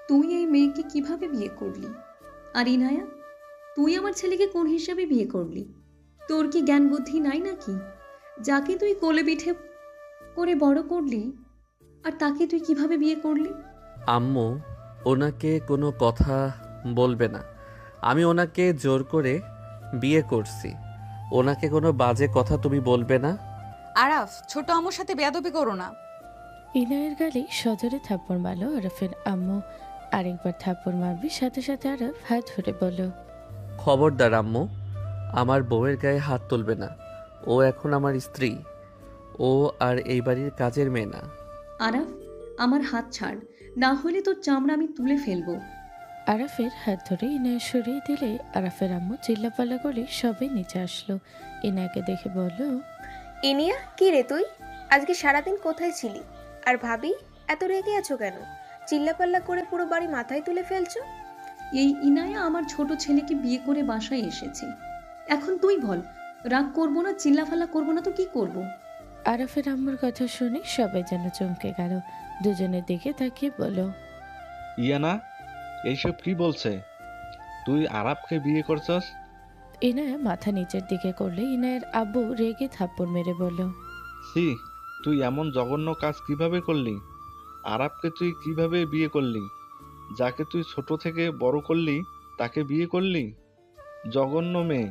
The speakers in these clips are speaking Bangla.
তুই এই মেয়েকে কিভাবে বিয়ে করলি? আর ইনায়া, তুই আমার ছেলেকে কোন হিসাবে বিয়ে করলি? তোর কি জ্ঞান বুদ্ধি নাই নাকি? যাকে তুই কোলে পিঠে করে বড় করলি, আর তাকে তুই কিভাবে বিয়ে করলি? আম্মু, ওনাকে কোনো কথা বলবে না। আমি ওনাকে জোর করে বিয়ে করছি। ওনাকে কোনো বাজে কথা তুমি বলবে না। আরাফ, ছোট আম্মুর সাথে বেয়াদবি করো না। ইনায়ের গালে সজোরে থাপ্পড় মারল আরাফের আম্মু। আরেকবার থাপ্পড় মারবি, সাথে সাথে আরাফ হাত ধরে বলল, খবরদার আম্মু, আমার বউয়ের গায়ে হাত তুলবে না। ও এখন আমার স্ত্রী। ও আর এই বাড়ির কাজের মেয়ে না। আরাফ, আমার হাত ছাড়, না হলে তোর চামড়া আমি তুলে ফেলবো। আরাফের হাত ধরে ইনায় সরিয়ে দিলে আরাফের আম্মু চিল্লাপাল্লা করে সবাই নিচে আসলো। ইনায়কে দেখে বলল, ইনিয়া, কি রে তুই? আজকে সারাদিন কোথায় ছিলি? আর ভাবি, এত রেগে আছো কেন? চিল্লাপাল্লা করে পুরো বাড়ি মাথায় তুলে ফেলছো। এই ইনায়া আমার ছোট ছেলেকে বিয়ে করে বাসায় এসেছে। এখন তুই বল, রাগ করবো না, চিল্লাফাল্লা করবো না তো কি করব? আরাফের আম্মুর কথা শুনে সবাই যেন চমকে গেল। দুজনের দিকে তাকিয়ে বলল, ইয়ানা, এইসব কি বলছে? তুই আরাবকে বিয়ে করছস? ইনায়া মাথা নিচের দিকে করলে ইনায়ের আব্বু রেগে থাপ্পড় মেরে বলল, সি, তুই এমন জঘন্য কাজ কিভাবে করলি? আরাবকে তুই কিভাবে বিয়ে করলি? যাকে তুই ছোট থেকে বড় করলি তাকে বিয়ে করলি? জঘন্য মেয়ে,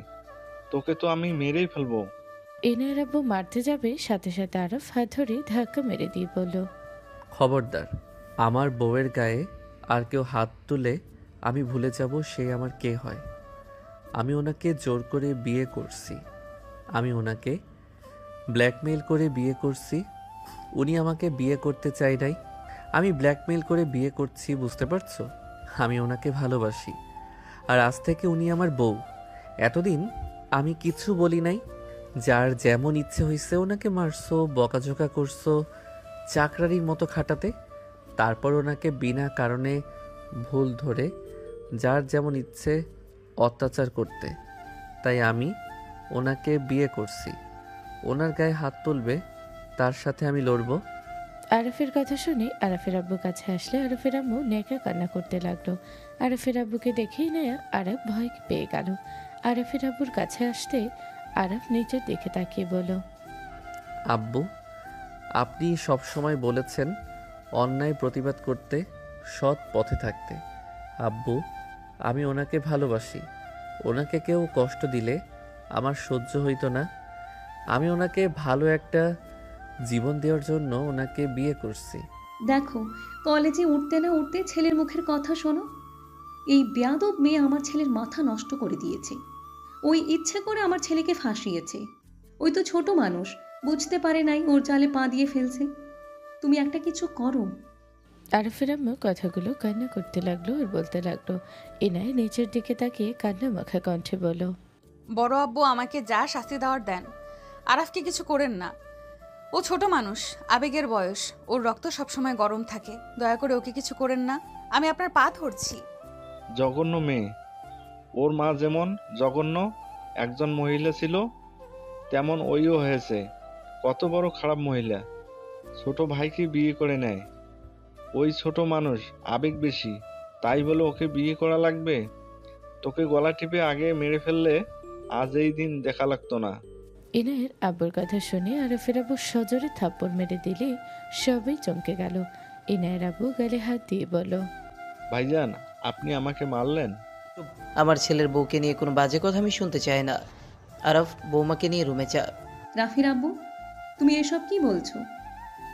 তোকে তো আমি মেরেই ফেলবো। ইনায়ের আব্বু মারতে যাবে, সাথে সাথে আরাফ হাত ধরে ধাক্কা মেরে দিয়ে বলল, খবরদার, আমার বউয়ের গায়ে আর কেউ হাত তুলে আমি ভুলে যাব সে আমার কে হয়। আমি ওনাকে জোর করে বিয়ে করছি। আমি ওনাকে ব্ল্যাকমেইল করে বিয়ে করছি। উনি আমাকে বিয়ে করতে চাই নাই। আমি ব্ল্যাকমেইল করে বিয়ে করছি, বুঝতে পারছো? আমি ওনাকে ভালোবাসি। আর আজ থেকে উনি আমার বউ। এতদিন আমি কিছু বলি নাই। যার যেমন ইচ্ছে হয়েছে ওনাকে মারছো, বকাঝোকা করছো, চাকরারির মতো খাটাতে। তারপর ওনাকে বিনা কারণে ভুল ধরে যার যেমন ইচ্ছে অত্যাচার করতে। তাই আমি ওনাকে বিয়ে করছি। ওনার গায়ে হাত তুলবে, তার সাথে আমি লড়ব। আরাফের কথা শুনে আরাফের আব্বুর কাছে আসলে আরাফের আম্মু নেকা কান্না করতে লাগলো। আরাফের আব্বুকে দেখেই নেয়া আরাফ ভয় পেয়ে গেল। আরাফের আব্বুর কাছে আসতে আরাফ নিচের দিকে তাকিয়ে বলল, আব্বু, আপনি সব সময় বলেছেন অন্যায় প্রতিবাদ করতে, সৎ পথে থাকতে। আব্বু, আমি ওনাকে ভালোবাসি। ওনাকে কেউ কষ্ট দিলে আমার সহ্য হইতো না। আমি ওনাকে ভালো একটা জীবন দেওয়ার জন্য ওনাকে বিয়ে করছি। দেখো, কলেজে উঠতে না উঠতে ছেলের মুখের কথা শোনো। এই বেয়াদব মেয়ে আমার ছেলের মাথা নষ্ট করে দিয়েছে। ওই ইচ্ছে করে আমার ছেলেকে ফাঁসিয়েছে। ওই তো ছোট মানুষ, বুঝতে পারে নাই ওর জালে পা দিয়ে ফেলছে। তুমি একটা কিছু করো। আরাফের আম্মু কথাগুলো কান্না করতে লাগলো আর বলতে লাগলো। ইনায় নিচের দিকে তাকিয়ে কান্না মাখা কণ্ঠে বলল, বড় আব্বু আমাকে যা শাস্তি দেওয়ার দেন, আরাফকে কিছু করেন না। ও ছোট মানুষ, আবেগের বয়স, ওর রক্ত সবসময় গরম থাকে। দয়া করে ওকে কিছু করেন না, আমি আপনার পা ধরছি। জঘন্য মেয়ে। ওর মা যেমন জঘন্য একজন মহিলা ছিল, তেমন ওইও হয়েছে কত বড় খারাপ মহিলা। ছোট ভাইকে বিয়ে করে নেয়। ওই ছোট মানুষ, আবেগ বেশি, তাই বলে ওকে বিয়ে করা লাগবে? তোকে গলা টিপে আগে মেরে ফেললে আজ এই দিন দেখা লাগতো না। ইনায়ের আব্বুর কথা শুনে আরাফের আব্বু সজোরে থাপ্পড় মেরে দিলে সবাই চমকে গেল। ইনায়ের আব্বু গালে হাত দিয়ে বলল, ভাইজান, আপনি আমাকে মারলেন? আমার ছেলের বউকে নিয়ে কোনো বাজে কথা আমি শুনতে চাই না। আরফ, বৌমাকে নিয়ে রুমে যা। রাফির আব্বু, তুমি এসব কি বলছো?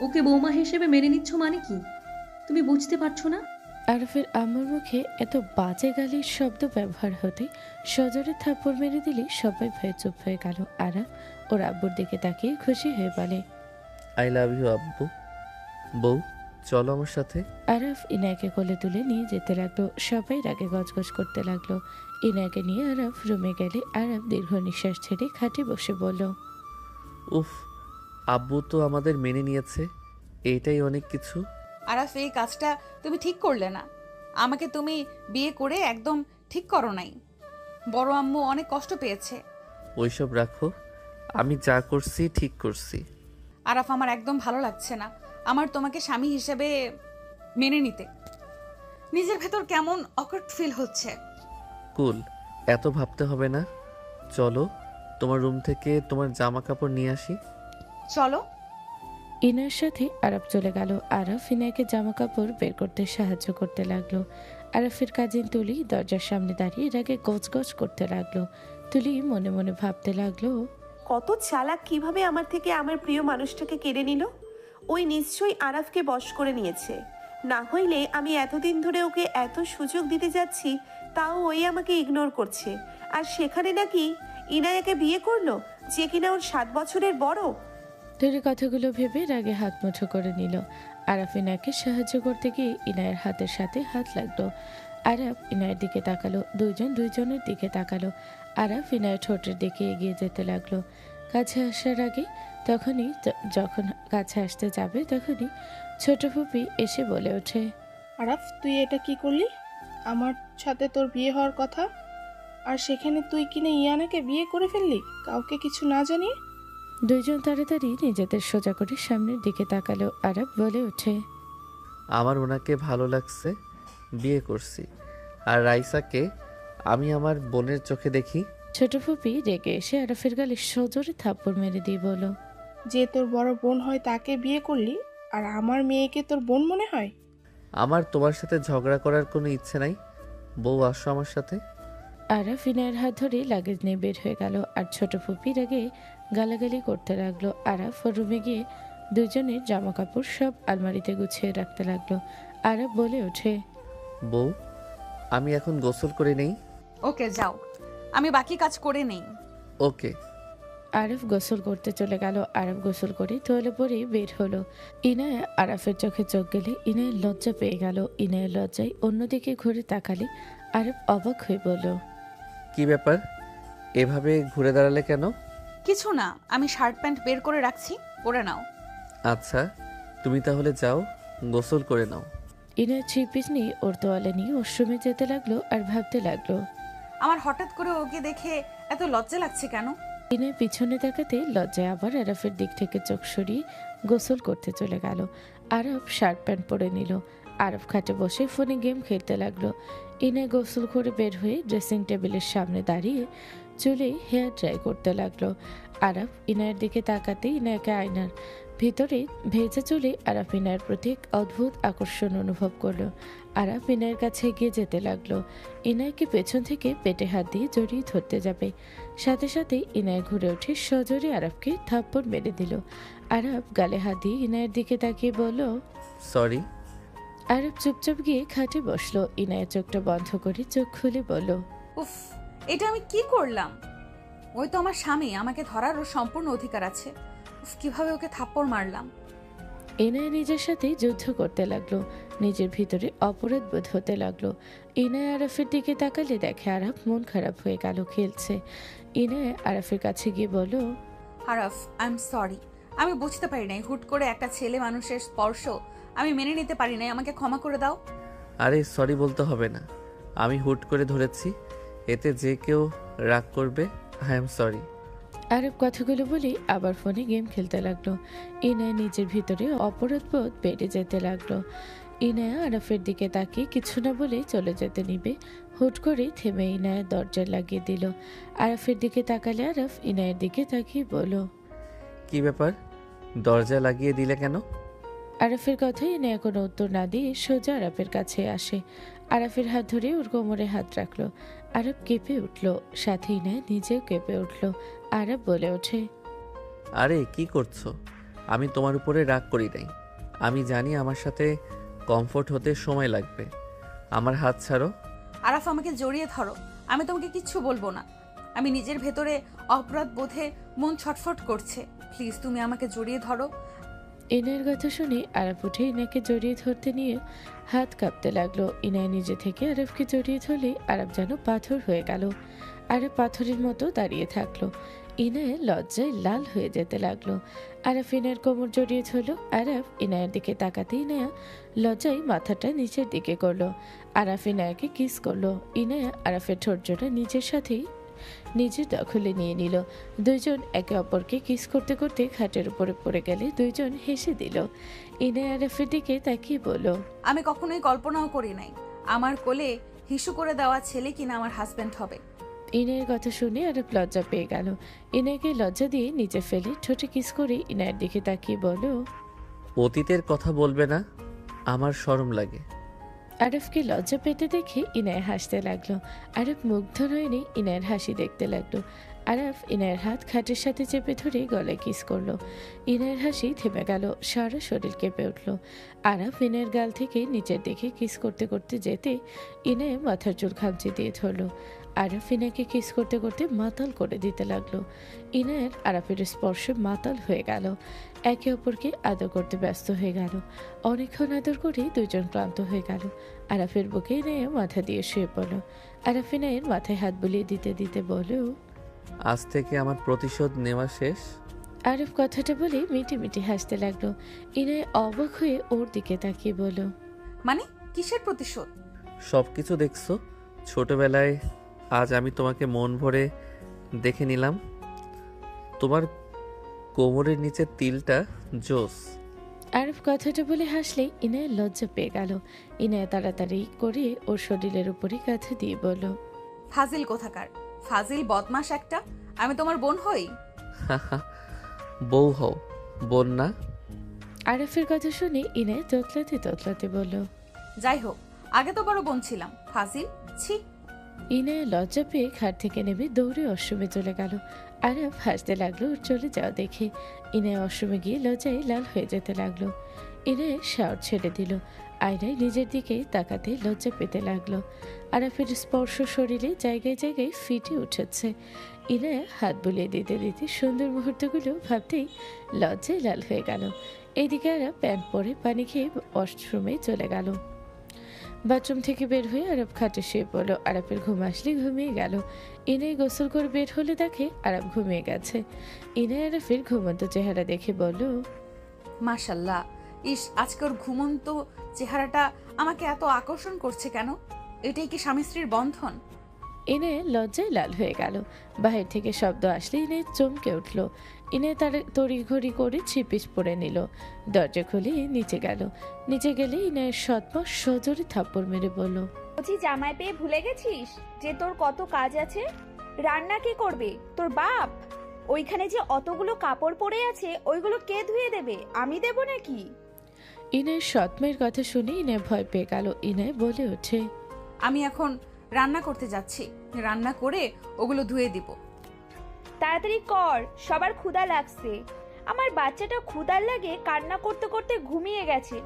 ওকে বৌমা হিসেবে মেনে নিচ্ছ মানে কি? তুমি বুঝতে পারছো না? আরাফের আম্মুর মুখে এত বাজে গালির শব্দ ব্যবহার হতে সজোরে থাপ্পড় মেরে দিলে সবাই ভয়ে চুপ হয়ে গেল। আরাফ ওর আব্বুর দিকে তাকিয়ে খুশি হয়ে বলে, আই লাভ ইউ আব্বু। বউ, চলো আমার সাথে। আরাফ ইনায়কে কোলে তুলে নিয়ে যেতে লাগলো। সবাই রাগে গজগজ করতে লাগলো। ইনায়কে নিয়ে আরাফ রুমে গেলে আরাফ দীর্ঘ নিঃশ্বাস ছেড়ে খাটে বসে বলল, উফ, আব্বু তো আমাদের মেনে নিয়েছে, এইটাই অনেক কিছু। আরাফ, এই কাজটা তুমি ঠিক করলে না। আমাকে তুমি বিয়ে করে একদম ঠিক করো নাই। বড় আম্মু অনেক কষ্ট পেয়েছে। ওইসব রাখো, আমি যা করছি ঠিক করছি। আরাফ, আমার একদম ভালো লাগছে না আমার তোমাকে স্বামী হিসেবে মেনে নিতে। নিজের ভেতর কেমন অকওয়ার্ড ফিল হচ্ছে। কুল, এত ভাবতে হবে না। চলো তোমার রুম থেকে তোমার জামা কাপড় নিয়ে আসি। চলো। ইনার সাথে আরব চলে গেল। আরব ইনাকে জামা কাপড় বের করতে সাহায্য করতে লাগলো। আরফের কাজিন তুলি দরজার সামনে দাঁড়িয়ে রাগে গজগজ করতে লাগলো। তুলি মনে মনে ভাবতে লাগলো, কত চালাক, কিভাবে আমার থেকে আমার প্রিয় মানুষটাকে কেড়ে নিল। ওই নিশ্চয়ই আরাফকে বশ করে নিয়েছে। না হইলে আমি এতদিন ধরে ওকে এত সুযোগ দিতে যাচ্ছি, তাও ওই আমাকে ইগনোর করছে। আর সেখানে নাকি ইনায়াকে বিয়ে করলো, যে কিনা ওর 7 বছরের বড়। তুলি কথাগুলো ভেবে রাগে হাত মুঠো করে নিল। আরাফ ইনাকে সাহায্য করতে গিয়ে ইনায়ের হাতের সাথে হাত লাগলো। আরাফ ইনায়ের দিকে তাকালো, দুইজনের দিকে তাকালো। আরাফ ইনায়ের ঠোঁটের দিকে এগিয়ে যেতে লাগলো। কাছে আসার আগে যখন কাছে আসতে যাবে তখনই ছোট ফুপি এসে বলে ওঠে, আরাফ, তুই এটা কি করলি? আমার সাথে তোর বিয়ে হওয়ার কথা, আর সেখানে তুই কিনা ইয়ানাকে বিয়ে করে ফেললি কাউকে কিছু না জানিয়ে। দুইজন তাড়াতাড়ি নিজেদের সোজা করে সামনের দিকে তাকালো। আরাফ বলে ওঠে, আমার ওনাকে ভালো লাগছে, বিয়ে করছি। আর রাইসাকে আমি আমার বোনের চোখে দেখি। ছোট ফুপি রেগে এসে আরাফের গালে সজোরে থাপ্পড় মেরে দিয়ে বলল, যে তোর বড় বোন হয় তাকে বিয়ে করলি, আর আমার মেয়েকে তোর বোন মনে হয়? আমার তোমার সাথে ঝগড়া করার কোনো ইচ্ছে নাই। বউ, আসো আমার সাথে। আরাফ ইনায়ের হাত ধরে লাগেজ নিয়ে বের হয়ে গেল। আর ছোট ফুপি রাগে গালাগালি করতে লাগলো। আরাফ ওর রুমে গিয়ে দুজনের জামা কাপড় সব আলমারিতে গুছিয়ে রাখতে লাগলো। আরাফ বলে ওঠে, বউ, আমি এখন গোসল করে নেই। ওকে যাও, আমি বাকি কাজ করে নেই। ওকে। আরাফ গোসল করতে চলে গেল। আরাফ গোসল করে তোয়ালে পরে বের হলো। ইনায়া আরাফের চোখে চোখ গেলে ইনায়ের লজ্জা পেয়ে গেল। ইনায়ের লজ্জায় অন্যদিকে ঘুরে তাকালে আরাফ অবাক হয়ে বলল, কি ব্যাপার, এভাবে ঘুরে দাঁড়ালে কেন? কিছু না, আমি শার্ট প্যান্ট বের করে রাখছি, পরে নাও। আচ্ছা, তুমি তাহলে যাও, গোসল করে নাও। ইনায়ের থ্রি পিস নিয়ে ওর তোয়ালে নিয়ে ওয়াশরুমে যেতে লাগলো আর ভাবতে লাগলো। আমার হঠাৎ করে ওকে দেখে এত লজ্জা লাগছে কেন? ইনায় পিছনে তাকাতে লজ্জায় আবার আরাফের দিক থেকে চোখ সরিয়ে গোসল করতে চলে গেল। আরাফ শার্ট প্যান্ট পরে নিল। আরাফ খাটে বসে ফোনে গেম খেলতে লাগলো। ইনায় গোসল করে বের হয়ে ড্রেসিং টেবিলের সামনে দাঁড়িয়ে চুলে হেয়ার ড্রাই করতে লাগলো। আরাফ ইনায়ের দিকে তাকাতে ইনায়কে আয়নার ভিতরে ভেজা চুলে আরাফ ইনায়ের প্রতি এক অদ্ভুত আকর্ষণ অনুভব করলো। আরাফ ইনায়ের কাছে এগিয়ে যেতে লাগলো। ইনায়কে পেছন থেকে পেটে হাত দিয়ে জড়িয়ে ধরতে যাবে, সাথে সাথে ইনায় ঘুরে উঠে সজোরে আরাফকে থাপ্পড় মেরে দিল। আরাফ গালে হাত দিয়ে ইনায়ের দিকে তাকিয়ে বলল, সরি। আরাফ চুপচাপ গিয়ে খাটে বসলো। ইনায়ের চোখটা বন্ধ করে চোখ খুলে বলল, উফ, এটা আমি কি করলাম? ওই তো আমার স্বামী, আমাকে ধরার ওর সম্পূর্ণ অধিকার আছে। উফ, কিভাবে ওকে থাপ্পড় মারলাম। ইনায় নিজের সাথে যুদ্ধ করতে লাগলো। নিজের ভিতরে অপরাধ বোধ হতে লাগলো। ইনায় আরাফের দিকে তাকালে দেখে আরাফ মন খারাপ হয়ে গেল, খেলছে। ইনায় আরাফের কাছে গিয়ে বলল, আরাফ, আই এম সরি। আমি বুঝতে পারি নাই, হুট করে একটা ছেলে মানুষের স্পর্শ আমি মেনে নিতে পারি নাই, আমাকে ক্ষমা করে দাও। আরে সরি বলতে হবে না, আমি হুট করে ধরেছি, এতে যে কেউ রাগ করবে। I am sorry. আরব কথাগুলো বলে আবার ফোনে গেম খেলতে লাগলো। ইনায় নিজের ভিতরে অপরাধ বোধ বেড়ে যেতে লাগলো। ইনায়া আরাফের দিকে তাকিয়ে কিছু না বলে চলে যেতে নিবে, হুট করে থেমে ইনায়া দরজা লাগিয়ে দিল। আরাফের দিকে তাকালে আরাফ ইনায়ের দিকে তাকিয়ে বলল, কি ব্যাপার, দরজা লাগিয়ে দিলে কেন? আরাফের কথায় ইনায়া কোনো উত্তর না দিয়ে সোজা আরাফের কাছে আসে। আরাফের হাত ধরে ওর কোমরে হাত রাখলো। আরাফ কেঁপে উঠল, সাথে ইনায়া নিজেও কেঁপে উঠল। আরাফ বলে ওঠে, আরে কি করছো? আমি তোমার উপরে রাগ করি নাই। আমি জানি আমার সাথে কমফোর্ট হতে সময় লাগবে। আমার হাত ছাড়ো। আরাফ, আমাকে জড়িয়ে ধরো, আমি তোমাকে কিচ্ছু বলবো না। আমি নিজের ভেতরে অপরাধ বোধে মন ছটফট করছে, প্লিজ তুমি আমাকে জড়িয়ে ধরো। ইনায়ের কথা শুনে আরাফ উঠে ইনাকে জড়িয়ে ধরতে নিয়ে হাত কাঁপতে লাগলো। ইনায় নিজে থেকে আরাফকে জড়িয়ে ধরলে আরাফ যেন পাথর হয়ে গেল। আরাফ পাথরের মতো দাঁড়িয়ে থাকলো। ইনায় লজ্জায় লাল হয়ে যেতে লাগলো। আরাফ ইনায়ের কোমর জড়িয়ে ধরলো। আরাফ ইনায়ের দিকে তাকাতে ইনায়া লজ্জায় মাথাটা নিচের দিকে করলো। আরাফ ইনায়াকে কিস করলো। ইনায়া আরাফের ঠোঁট জোড়া নিজের সাথেই নিজের দখলে নিয়ে নিল। দুইজন একে অপরকে কিস করতে করতে খাটের উপরে পড়ে গেলে দুইজন হেসে দিল। ইনায়া আরাফের দিকে তাকিয়ে বলল, আমি কখনোই কল্পনাও করি নাই আমার কোলে হিসু করে দেওয়া ছেলে কিনা আমার হাজবেন্ড হবে। ইনায়ের কথা শুনে আরব লজ্জা পেয়ে গেল। ইনায়কে লজ্জা দিয়ে নিচে ফেলে ঠোঁটে কিস করে ইনায়ের দিকে তাকিয়ে বলল, অতীতের কথা বলবে না, আমার শরম লাগে। আরবকে লজ্জা পেতে দেখে ইনায় হাসতে লাগলো। আরব মুগ্ধ হয়নি ইনায়ের হাসি দেখতে লাগলো। আরব ইনায়ের হাত খাটের সাথে চেপে ধরে গলায় কিস করলো। ইনায়ের হাসি থেমে গেল, সারা শরীর কেঁপে উঠল। আরব ইনায়ের গাল থেকে নিচের দিকে কিস করতে করতে যেতে ইনায় মাথার চুল খামচে দিয়ে ধরলো। আরব ইনাকে কিস করতে করতে মাতাল করে দিতে লাগলো। ইনায়ের আরবের স্পর্শে মাতাল হয়ে গেল। একে অপরকে আদর করতে ব্যস্ত হয়ে গেল। অনেকক্ষণ আদর করে দুজন ক্লান্ত হয়ে গেল। আরাফের বুকে ইনায় মাথা দিয়ে শুয়ে পড়ল। আরাফ ইনায়ের মাথায় হাত বুলিয়ে দিতে দিতে বলল, আজ থেকে আমার প্রতিশোধ নেওয়া শেষ। আরব কথাটা বলে মিটি মিটি হাসতে লাগলো। ইনায় অবাক হয়ে ওর দিকে তাকিয়ে বলল, মানে কিসের প্রতিশোধ? সব কিছু দেখছো ছোটবেলায়, আজ আমি তোমাকে মন ভরে দেখে নিলাম। তোমার কোমরের নিচে তিলটা জোস। আরব কথাটা বলে হাসলে ইনায় লজ্জা পেয়ে গেল। ইনায় তাড়াতাড়ি করে ওর শরীরের উপরে কাঁথা দিয়ে বলল, ফাজিল কোথাকার, ফাজিল বদমাস একটা। আমি তোমার বোন হই? বউ হও, বোন না। আরফের কথা শুনে ইনায় তোতলাতে তোতলাতে বলল, যাই হোক, আগে তো বড় বোন ছিলাম, ফাজিল, ছি। ইনায় লজ্জা পেয়ে খাট থেকে নেমে দৌড়ে অশ্রমে চলে গেল। আরব হাসতে লাগলো ওর চলে যাওয়া দেখে। ইনায় অশ্রমে গিয়ে লজ্জায় লাল হয়ে যেতে লাগলো। ইনায় শাওয়ার ছেড়ে দিল। আয়নায় নিজের দিকে তাকাতে লজ্জা পেতে লাগলো। আরফের স্পর্শ শরীরে জায়গায় জায়গায় ফিটে উঠেছে। ইনায় হাত বুলিয়ে দিতে দিতে সুন্দর মুহূর্তগুলো ভাবতেই লজ্জায় লাল হয়ে গেল। এইদিকে আরব প্যান্ট পরে পানি খেয়ে ওয়াশরুমে চলে গেল। বাথরুম থেকে বের হয়ে আরব খাটে শুয়ে পড়ল। আরবের ঘুম আসলে ঘুমিয়ে গেল। ইনায় গোসল করে বের হলে দেখে আরব ঘুমিয়ে গেছে। ইনায় আরবের ঘুমন্ত চেহারা দেখে বলল, মাশাল্লাহ, ইস, আজকে ওর ঘুমন্ত চেহারাটা আমাকে এত আকর্ষণ করছে কেন? এটাই কি স্বামী স্ত্রীর বন্ধন? ইনায় লজ্জায় লাল হয়ে গেল। বাহির থেকে শব্দ আসলে ইনায় চমকে উঠল। ইনায় তার তড়িঘড়ি করে ছিপিস পরে নিল। দরজা খুলে নিচে গেল। নিচে গেলে ইনায়ের সৎমা সজোরে থাপ্পড় মেরে বলল, বলছি জামাই পেয়ে ভুলে গেছিস যে তোর কত কাজ আছে? রান্না কে করবে? তোর বাপ। ওইখানে যে অতগুলো কাপড় পরে আছে ওইগুলো কে ধুয়ে দেবে? আমি দেব নাকি? ইনায়ের সৎমায়ের কথা শুনে ইনায় ভয় পেয়ে গেল। ইনায় বলে ওঠে, আমি এখন রান্না করতে যাচ্ছি, রান্না করে ওগুলো ধুয়ে দিব। তাড়াতাড়ি কর, সবার ক্ষুধা লাগছে। আমার বাচ্চাটা ক্ষুধার লাগে কান্না করতে করতে ঘুমিয়ে গেছে।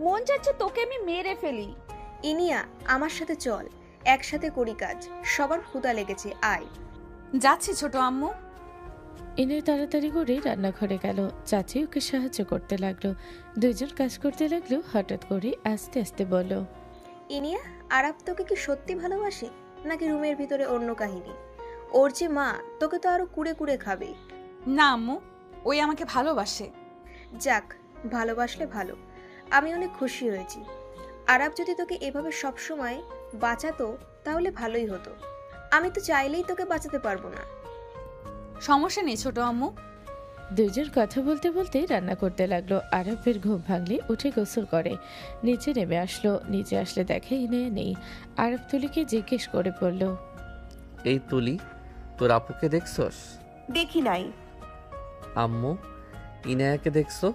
মন চাচ্ছে তোকে আমি মেরে ফেলি। ইনিয়া, আমার সাথে চল, একসাথে করি কাজ। সবার ক্ষুধা লেগেছে, আয়। যাচ্ছি ছোট আম্মু। ইনায় তাড়াতাড়ি করে রান্নাঘরে গেল। চাচি ওকে সাহায্য করতে লাগলো। দুইজন কাজ করতে লাগলো। হঠাৎ করে আস্তে আস্তে বলল, ইনিয়া, আরাব তোকে কি সত্যি ভালোবাসে, নাকি রুমের ভিতরে অন্য কাহিনী? ওর যে মা, তোকে তো আরো কুড়ে কুড়ে খাবে। না আম্মু, ওই আমাকে ভালোবাসে। যাক, ভালোবাসলে ভালো। আমি অনেক খুশি হয়েছি। আরাব যদি তোকে এভাবে সবসময় বাঁচাতো তাহলে ভালোই হতো। আমি তো চাইলেই তোকে বাঁচাতে পারবো না। সমস্যা নেই ছোট আম্মু। দুইজন কথা বলতে বলতে রান্না করতে লাগলো। আরবের ঘুম ভাঙলে উঠে গোসল করে নিচে নেমে আসলো। নিচে আসলে দেখে ইনায়া নেই। আরব তুলিকে জিজ্ঞেস করে পড়ল, এই তুলি, তোর আপুকে দেখছস? দেখি নাই। আম্মু, ইনায়াকে দেখছো?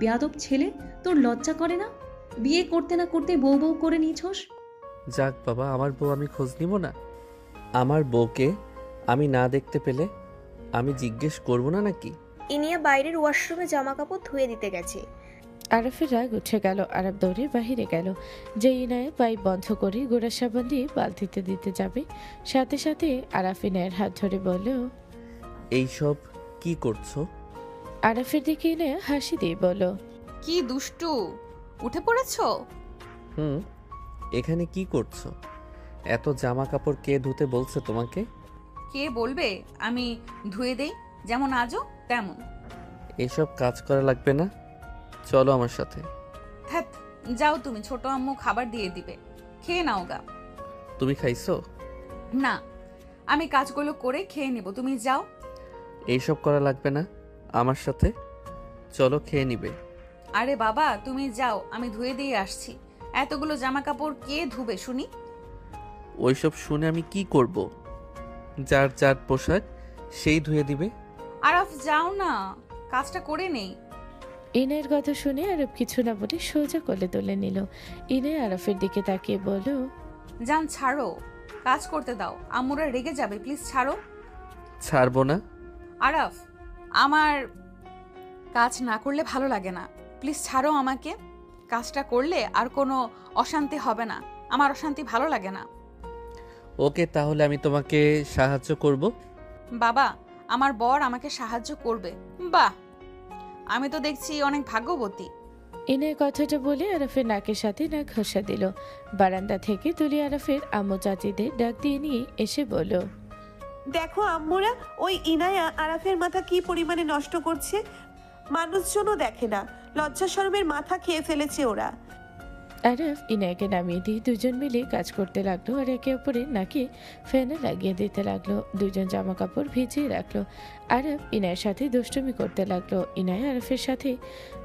বেয়াদব ছেলে, তোর লজ্জা করে না? বিয়ে করতে না করতে বউ বউ করে নিছস। যাক বাবা, আমার বউ আমি খোঁজ নিব না? আমার বউকে আমি না দেখতে পেলে আমি জিজ্ঞেস করব না নাকি? ইনিয়া বাইরের ওয়াশরুমে জামা কাপড় ধুয়ে দিতে গেছে। আরফের রাগ উঠে গেল। আরব দৌড়ে বাহিরে গেল। যে ইনায়া পাইপ বন্ধ করে গোড়া সাবান দিয়ে বালতিতে দিতে যাবে, সাথে সাথে আরাফ ইনায়ের হাত ধরে বলল, এইসব কি করছো? আরাফের দিকে ইনায়া হাসি দিয়ে বলল, কি দুষ্টু, উঠে পড়েছো? এখানে কি করছো? এত জামা কাপড় কে ধুতে বলছে তোমাকে? কে বলবে? আমি ধুয়ে দেই, যেমন আজও তেমন। এসব কাজ করা লাগবে না, চলো আমার সাথে। হ্যাঁ, যাও তুমি, ছোট আম্মু খাবার দিয়ে দিবে, খেয়ে নাও গা। তুমি খাইছো? না, আমি কাজগুলো করে খেয়ে নিব, তুমি যাও। এইসব করা লাগবে না, আমার সাথে চলো, খেয়ে নিবে। আরে বাবা, তুমি যাও, আমি ধুয়ে দিয়ে আসছি। এতগুলো জামা কাপড় কে ধুবে শুনি? ওইসব শুনে আমি কি করব? যার যার পোশাক সেই ধুয়ে দিবে। আরাফ যাও না, কাজটা করে নেই। ইনায়ের কথা শুনে আরব কিছু না বলে সোজা কোলে তুলে নিল। ইনায় আরফের দিকে তাকিয়ে বলল, জান ছাড়ো, কাজ করতে দাও, আম্মুরা রেগে যাবে, প্লিজ ছাড়ো। ছাড়বো না। আরাফ, আমার কাজ না করলে ভালো লাগে না, প্লিজ ছাড়ো আমাকে। কাজটা করলে আর কোনো অশান্তি হবে না, আমার অশান্তি ভালো লাগে না। ওকে, তাহলে আমি তোমাকে সাহায্য করব। বাবা, আমার বর আমাকে সাহায্য করবে? বাহ, আমি তো দেখছি অনেক ভাগ্যবতী। ইনায় কথাটা বলে আরফের নাকের সাথে নাক ঘষা দিল। বারান্দা থেকে তুলি আরফের আম্মু চাচিদের ডাক দিয়ে নিয়ে এসে বলল, দেখো আম্মুরা, ওই ইনায়া আরাফের মাথা কি পরিমাণে নষ্ট করছে। মানুষজনও দেখে না, লজ্জা শরমের মাথা খেয়ে ফেলেছে ওরা। আরফ ইনায়কে নামিয়ে দিয়ে দুজন মিলে কাজ করতে লাগলো আর একে অপরের নাকে ফ্যানে লাগিয়ে দিতে লাগলো। দুজন জামা কাপড় ভিজিয়ে রাখলো। আরফ ইনায়ের সাথে দুষ্টুমি করতে লাগলো, ইনায় আরফের সাথে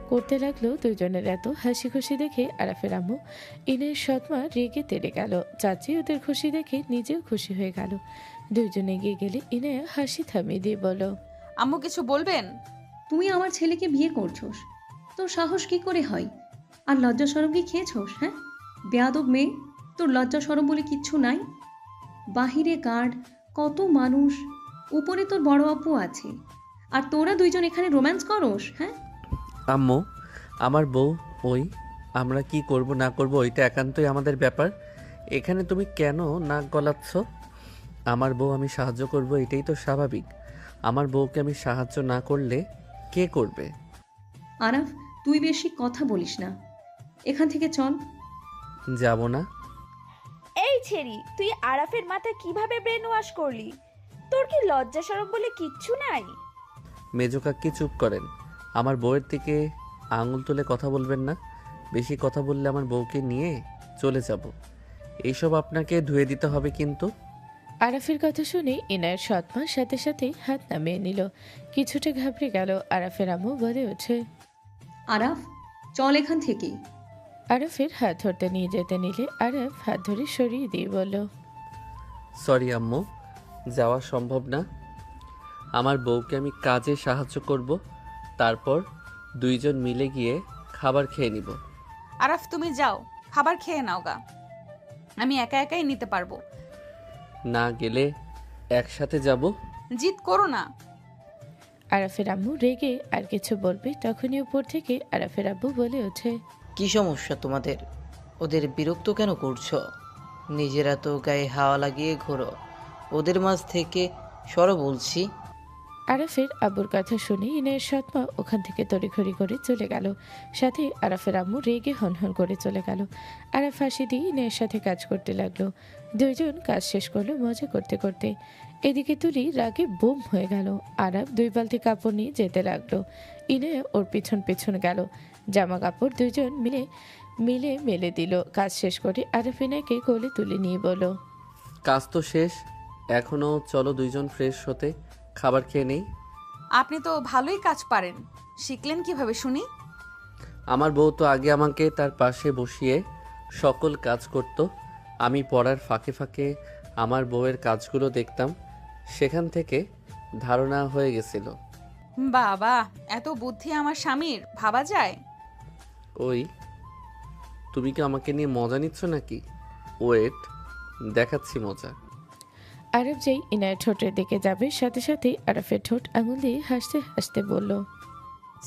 করতে লাগলো। দুজনের এত হাসি খুশি দেখে আরফের আম্মু ইনায়ের সৎমা রেগে তেড়ে গেল। চাচি ওদের খুশি দেখে নিজেও খুশি হয়ে গেল। দুজনে এগিয়ে গেলে ইনায়া হাসি থামিয়ে দিয়ে বলল, আম্মু কিছু বলবেন? তুই আমার ছেলেকে বিয়ে করছোস, তোর সাহস কি করে হয়? আর লজ্জা সরম কি খেয়েছোস? হ্যাঁ, বেয়াদব মেয়ে, তোর লজ্জা সরম বলে কিচ্ছু নাই। বাহিরে গার্ড, কত মানুষ, উপরে তোর বড় আপু আছে, আর তোরা দুইজন এখানে রোম্যান্স করোস? হ্যাঁ, আম্মু, আমার বউ, ওই আমরা কি করব না করব ওইটা একান্তই আমাদের ব্যাপার। এখানে তুমি কেন নাক গলাচ্ছ? আমার বউ, আমি সাহায্য করব, এটাই তো স্বাভাবিক। আমার বউকে আমি সাহায্য না করলে কে করবে? আরাফ, তুই বেশি কথা বলিস না, এখান থেকে চল। যাব না। এই ছেড়ি, তুই আরাফের মাথা কিভাবে ব্রেন ওয়াশ করলি? তোর কি লজ্জা শরম বলে কিচ্ছু নাই? মেজো কাকি চুপ করেন। আমার বউয়ের দিকে আঙুল তুলে কথা বলবেন না। বেশি কথা বললে আমার বউকে নিয়ে চলে যাব। এইসব আপনাকে ধুয়ে দিতে হবে কিন্তু। আরাফের কথা শুনে ইনায়ের সৎমা সাথে সাথে হাত নামিয়ে নিল। কিছুটা ঘাবড়ে গেল। আরাফের আম্মু বলে ওঠে, আরাফ, চল এখান থেকে। আরাফের হাত ধরতে নিয়ে যেতে নিলে আরাফ হাত ধরে সরিয়ে দিয়ে বলল, সরি আম্মু, যাওয়া সম্ভব না। আমার বউকে আমি কাজে সাহায্য করব, তারপর দুইজন মিলে গিয়ে খাবার খেয়ে নিব। আরাফ তুমি যাও, খাবার খেয়ে নাও গা, আমি একা একাই নিতে পারবো। না গেলে একসাথে যাব। জিদ করো না। আরাফের আম্মু রেগে আর কিছু বলবে তখনই উপর থেকে আরাফের আব্বু বলে ওঠে, কি সমস্যা তোমাদের? ওদের বিরক্ত কেন করছো? নিজেরা তো গায়ে হাওয়া লাগিয়ে ঘোরো, ওদের মাঝ থেকে সরো বলছি। আরাফের আব্বুর কথা শুনে ইনায়ের সৎমা ওখান থেকে তড়িঘড়ি করে চলে গেল। সাথে আরাফের আম্মু রেগে হনহন করে চলে গেল। আরাফ হাসি দিয়ে ইনায়ের সাথে কাজ করতে লাগলো। দুইজন কাজ শেষ করলো মজা করতে করতে। এদিকে তুলি রাগে বোম হয়ে গেল। আরাফ 2 বালতি কাপড় নিয়ে যেতে লাগলো। ইনায়া ওর পিছন পিছন গেল। জামা কাপড় দুইজন মিলে মিলে মেলে দিল। কাজ শেষ করে আরাফ ইনায়কে কোলে তুলে নিয়ে বলল, কাজ তো শেষ, এখনো চলো দুইজন ফ্রেশ হতে খাবার খেয়ে নেই। আপনি তো ভালোই কাজ পারেন, শিখলেন কিভাবে শুনি? আমার বউ তো আগে আমাকে তার পাশে বসিয়ে সকল কাজ করত। আমি পড়ার ফাঁকে ফাঁকে আমার বউয়ের কাজগুলো দেখতাম, সেখান থেকে ধারণা হয়ে গেছিল। বাবা, এত বুদ্ধি আমার স্বামীর, ভাবা যায়? ওই, তুমি কি আমাকে নিয়ে মজা নিচ্ছ নাকি? ওয়েট, দেখাচ্ছি মজা। আরব যেই ইনায়ের ঠোঁটের দিকে যাবে সাথে সাথে আরফের ঠোঁট আঙুল দিয়ে হাসতে হাসতে বলল,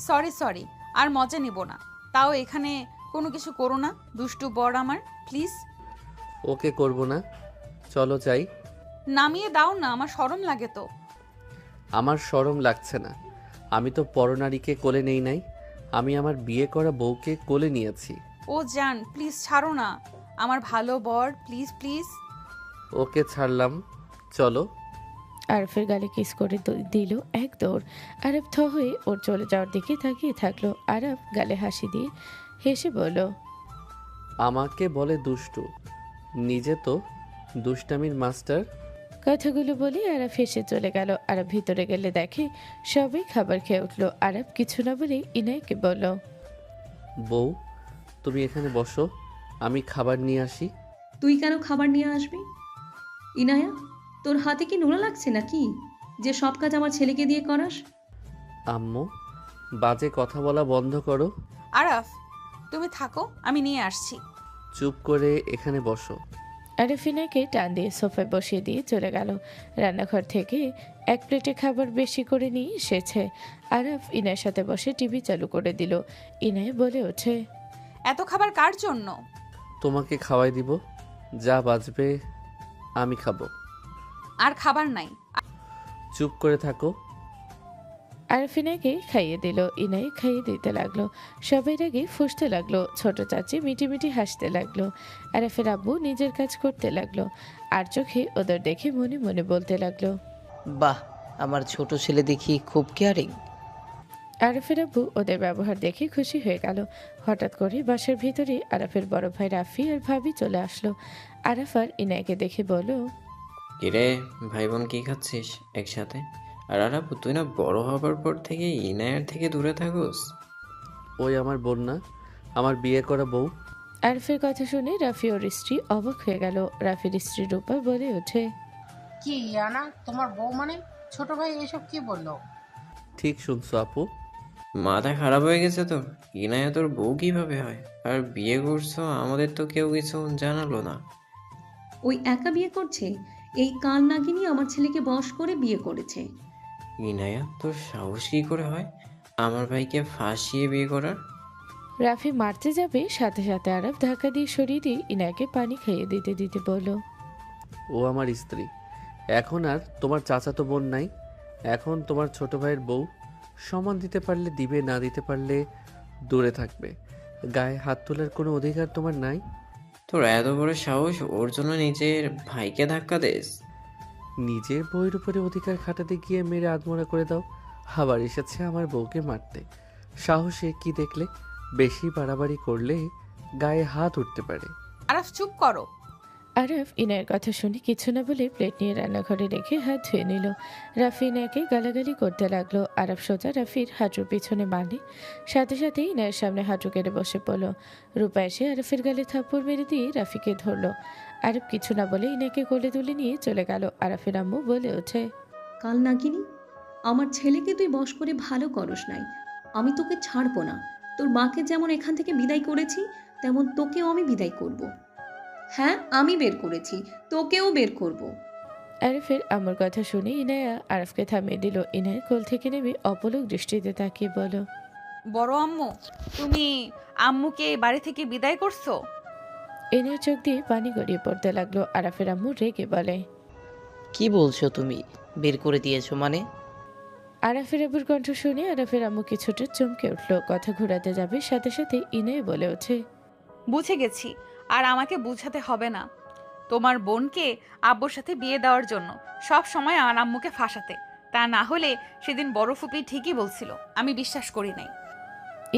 সরি সরি, আর মজা নিব না। তাও এখানে কোনো কিছু করো না, দুষ্টু বর আমার, প্লিজ। ওকে, করব না, চলো যাই। নামিয়ে দাও না, আমার শরম লাগে তো। আমার শরম লাগছে না, আমি তো পরনারীকে কোলে নেই নাই, আমি আমার বিয়ে করা বউকে কোলে নিয়েছি। ও জান, প্লিজ ছাড়ো না, আমার ভালো বর, প্লিজ প্লিজ। ওকে ছাড়লাম, চলো। আরফের গালে কিস করে দিল এক দৌড়। আরব থ হয়ে ওর চলে যাওয়ার দিকে তাকিয়ে থাকলো। আরব গালে হাসি দিয়ে হেসে বলল, আমাকে বলে দুষ্টু, নিজে তো দুষ্টামির মাস্টার। কথাগুলো বলে আরব হেসে চলে গেল। আরব ভিতরে গেলে দেখে সবাই খাবার খেয়ে উঠলো। আরব কিছু না বলে ইনায়কে বলল, বউ, তুমি এখানে বসো, আমি খাবার নিয়ে আসি। তুই কেন খাবার নিয়ে আসবি? ইনায়া, তোর হাতে কি নোড়া লাগছে নাকি যে সব কাজ আমার ছেলেকে দিয়ে করাস? আম্মু, বাজে কথা বলা বন্ধ করো। আরাফ, তুমি থাকো, আমি নিয়ে আসছি। চুপ করে এখানে বসো। আরাফ ইনাকে টান দিয়ে সোফায় বসিয়ে দিয়ে চলে গেল। রান্নাঘর থেকে এক প্লেটে খাবার বেশি করে নিয়ে এসেছে। আরাফ ইনার সাথে বসে টিভি চালু করে দিল। ইনায় বলে ওঠে, এত খাবার কার জন্য? তোমাকে খাওয়াই দিব, যা বাজবে আমি খাবো। আর খাবার নাই। চুপ করে থাকো। আরাফ ইনাকে খাইয়ে দিল। ইনাই খাইয়ে দিতে লাগলো। সবাই আগে ফুঁসতে লাগলো। ছোট চাচি মিটি মিটি হাসতে লাগলো। আরাফের আব্বু নিজের কাজ করতে লাগলো। আর চোখে ওদের দেখে মনে মনে বলতে লাগলো, বাহ, আমার ছোট ছেলে দেখি খুব কেয়ারিং। আরাফের আব্বু ওদের ব্যবহার দেখে খুশি হয়ে গেল। হঠাৎ করে বাসার ভিতরে আরাফের বড় ভাই রাফি আর ভাবি চলে আসলো। আরাফ আর ইনায়কে দেখে বলো, কিরে ভাই বোন কি খাচ্ছিস একসাথে? আর আরাপু, তুই না বড় হবার পর থেকে ইনায়ার থেকে দূরে থাকোস? ওই আমার বোন না, আমার বিয়ে করা বউ। আরাফের কথা শুনে রাফি ওর স্ত্রী অবাক হয়ে গেল। রাফির স্ত্রী রূপা বলে ওঠে, কি ইয়ানা, তোমার বউ মানে? ছোট ভাই এসব কি বললো? ঠিক শুনছো আপু। মাথা খারাপ হয়ে গেছে তোর? ইনায়া তোর বউ কিভাবে হয়? আর বিয়ে করছো, আমাদের তো কেউ কিছু জানালো না। ওই একা বিয়ে করছে? এই কাল নাগিনী আমার ছেলেকে বশ করে বিয়ে করেছে। ইনায়া, তোর সাহস কি করে হয় আমার ভাইকে ফাঁসিয়ে বিয়ে করার? রাফি মারতে যাবে, সাথে সাথে আরাফ ধাক্কা দিয়ে সরিয়ে দিয়ে ইনাকে পানি খাইয়ে দিতে দিতে বলল, ও আমার স্ত্রী, এখন আর তোমার চাচাতো বোন নাই, এখন তোমার ছোট ভাইয়ের বউ। সম্মান দিতে পারলে দিবে, না দিতে পারলে দূরে থাকবে। গায়ে হাত তোলার কোনো অধিকার তোমার নাই। তোর এত বড় সাহস, ওর জন্য নিজের ভাইকে ধাক্কা দেস? নিজের বউয়ের উপরে অধিকার খাটাতে গিয়ে মেরে আদমরা করে দাও। আবার এসেছে আমার বউকে মারতে। সাহসে কি দেখলে? বেশি বাড়াবাড়ি করলে গায়ে হাত উঠতে পারে। আরাফ, চুপ করো। আরাফ ইনায়ের কথা শুনে কিছু না বলে প্লেট নিয়ে রান্নাঘরে রেখে হাত ধুয়ে নিল। রাফি ইনায়াকে গালাগালি করতে লাগলো। আরাফ সোজা রাফির হাঁটুর পিছনে বাঁধে, সাথে সাথে ইনায়ের সামনে হাঁটু কেটে বসে পড়ল। রূপা এসে আরাফের গালে থাপ্পড় মেরে দিয়ে রাফিকে ধরল। আরাফ কিছু না বলে ইনাকে কোলে তুলে নিয়ে চলে গেল। আরাফের আম্মু বলে ওঠে, কাল নাগিনী, আমার ছেলেকে তুই বশ করে ভালো করস নাই। আমি তোকে ছাড়বো না। তোর মাকে যেমন এখান থেকে বিদায় করেছি, তেমন তোকেও আমি বিদায় করব। হ্যাঁ, আমি বের করেছি, তোকেও বের করব। আরাফের আম্মুর কথা শুনে ইনায়া আরাফকে থামিয়ে দিল। ইনায়ের কোল থেকে নেমে অপলক দৃষ্টিতে তাকিয়ে বলো, বড় আম্মু, তুমি আম্মুকে বাড়ি থেকে বিদায় করছো? ইনায়ের চোখ দিয়ে পানি গড়িয়ে পড়তে লাগলো। আরাফের আম্মু রেগে বলে, কি বলছো তুমি? বের করে দিয়েছো মানে? আরাফের আব্বুর কণ্ঠ শুনে আরাফের আম্মু কিছুটা চমকে উঠলো। কথা ঘোরাতে যাবে, সাথে সাথে ইনায় বলে ওঠে, বুঝে গেছি, আর আমাকে বুঝাতে হবে না। তোমার বোনকে আব্বুর সাথে বিয়ে দেওয়ার জন্য সব সময় আমার আম্মুকে ফাঁসাতে। তা না হলে সেদিন বড় ফুপি ঠিকই বলছিল, আমি বিশ্বাস করি নাই।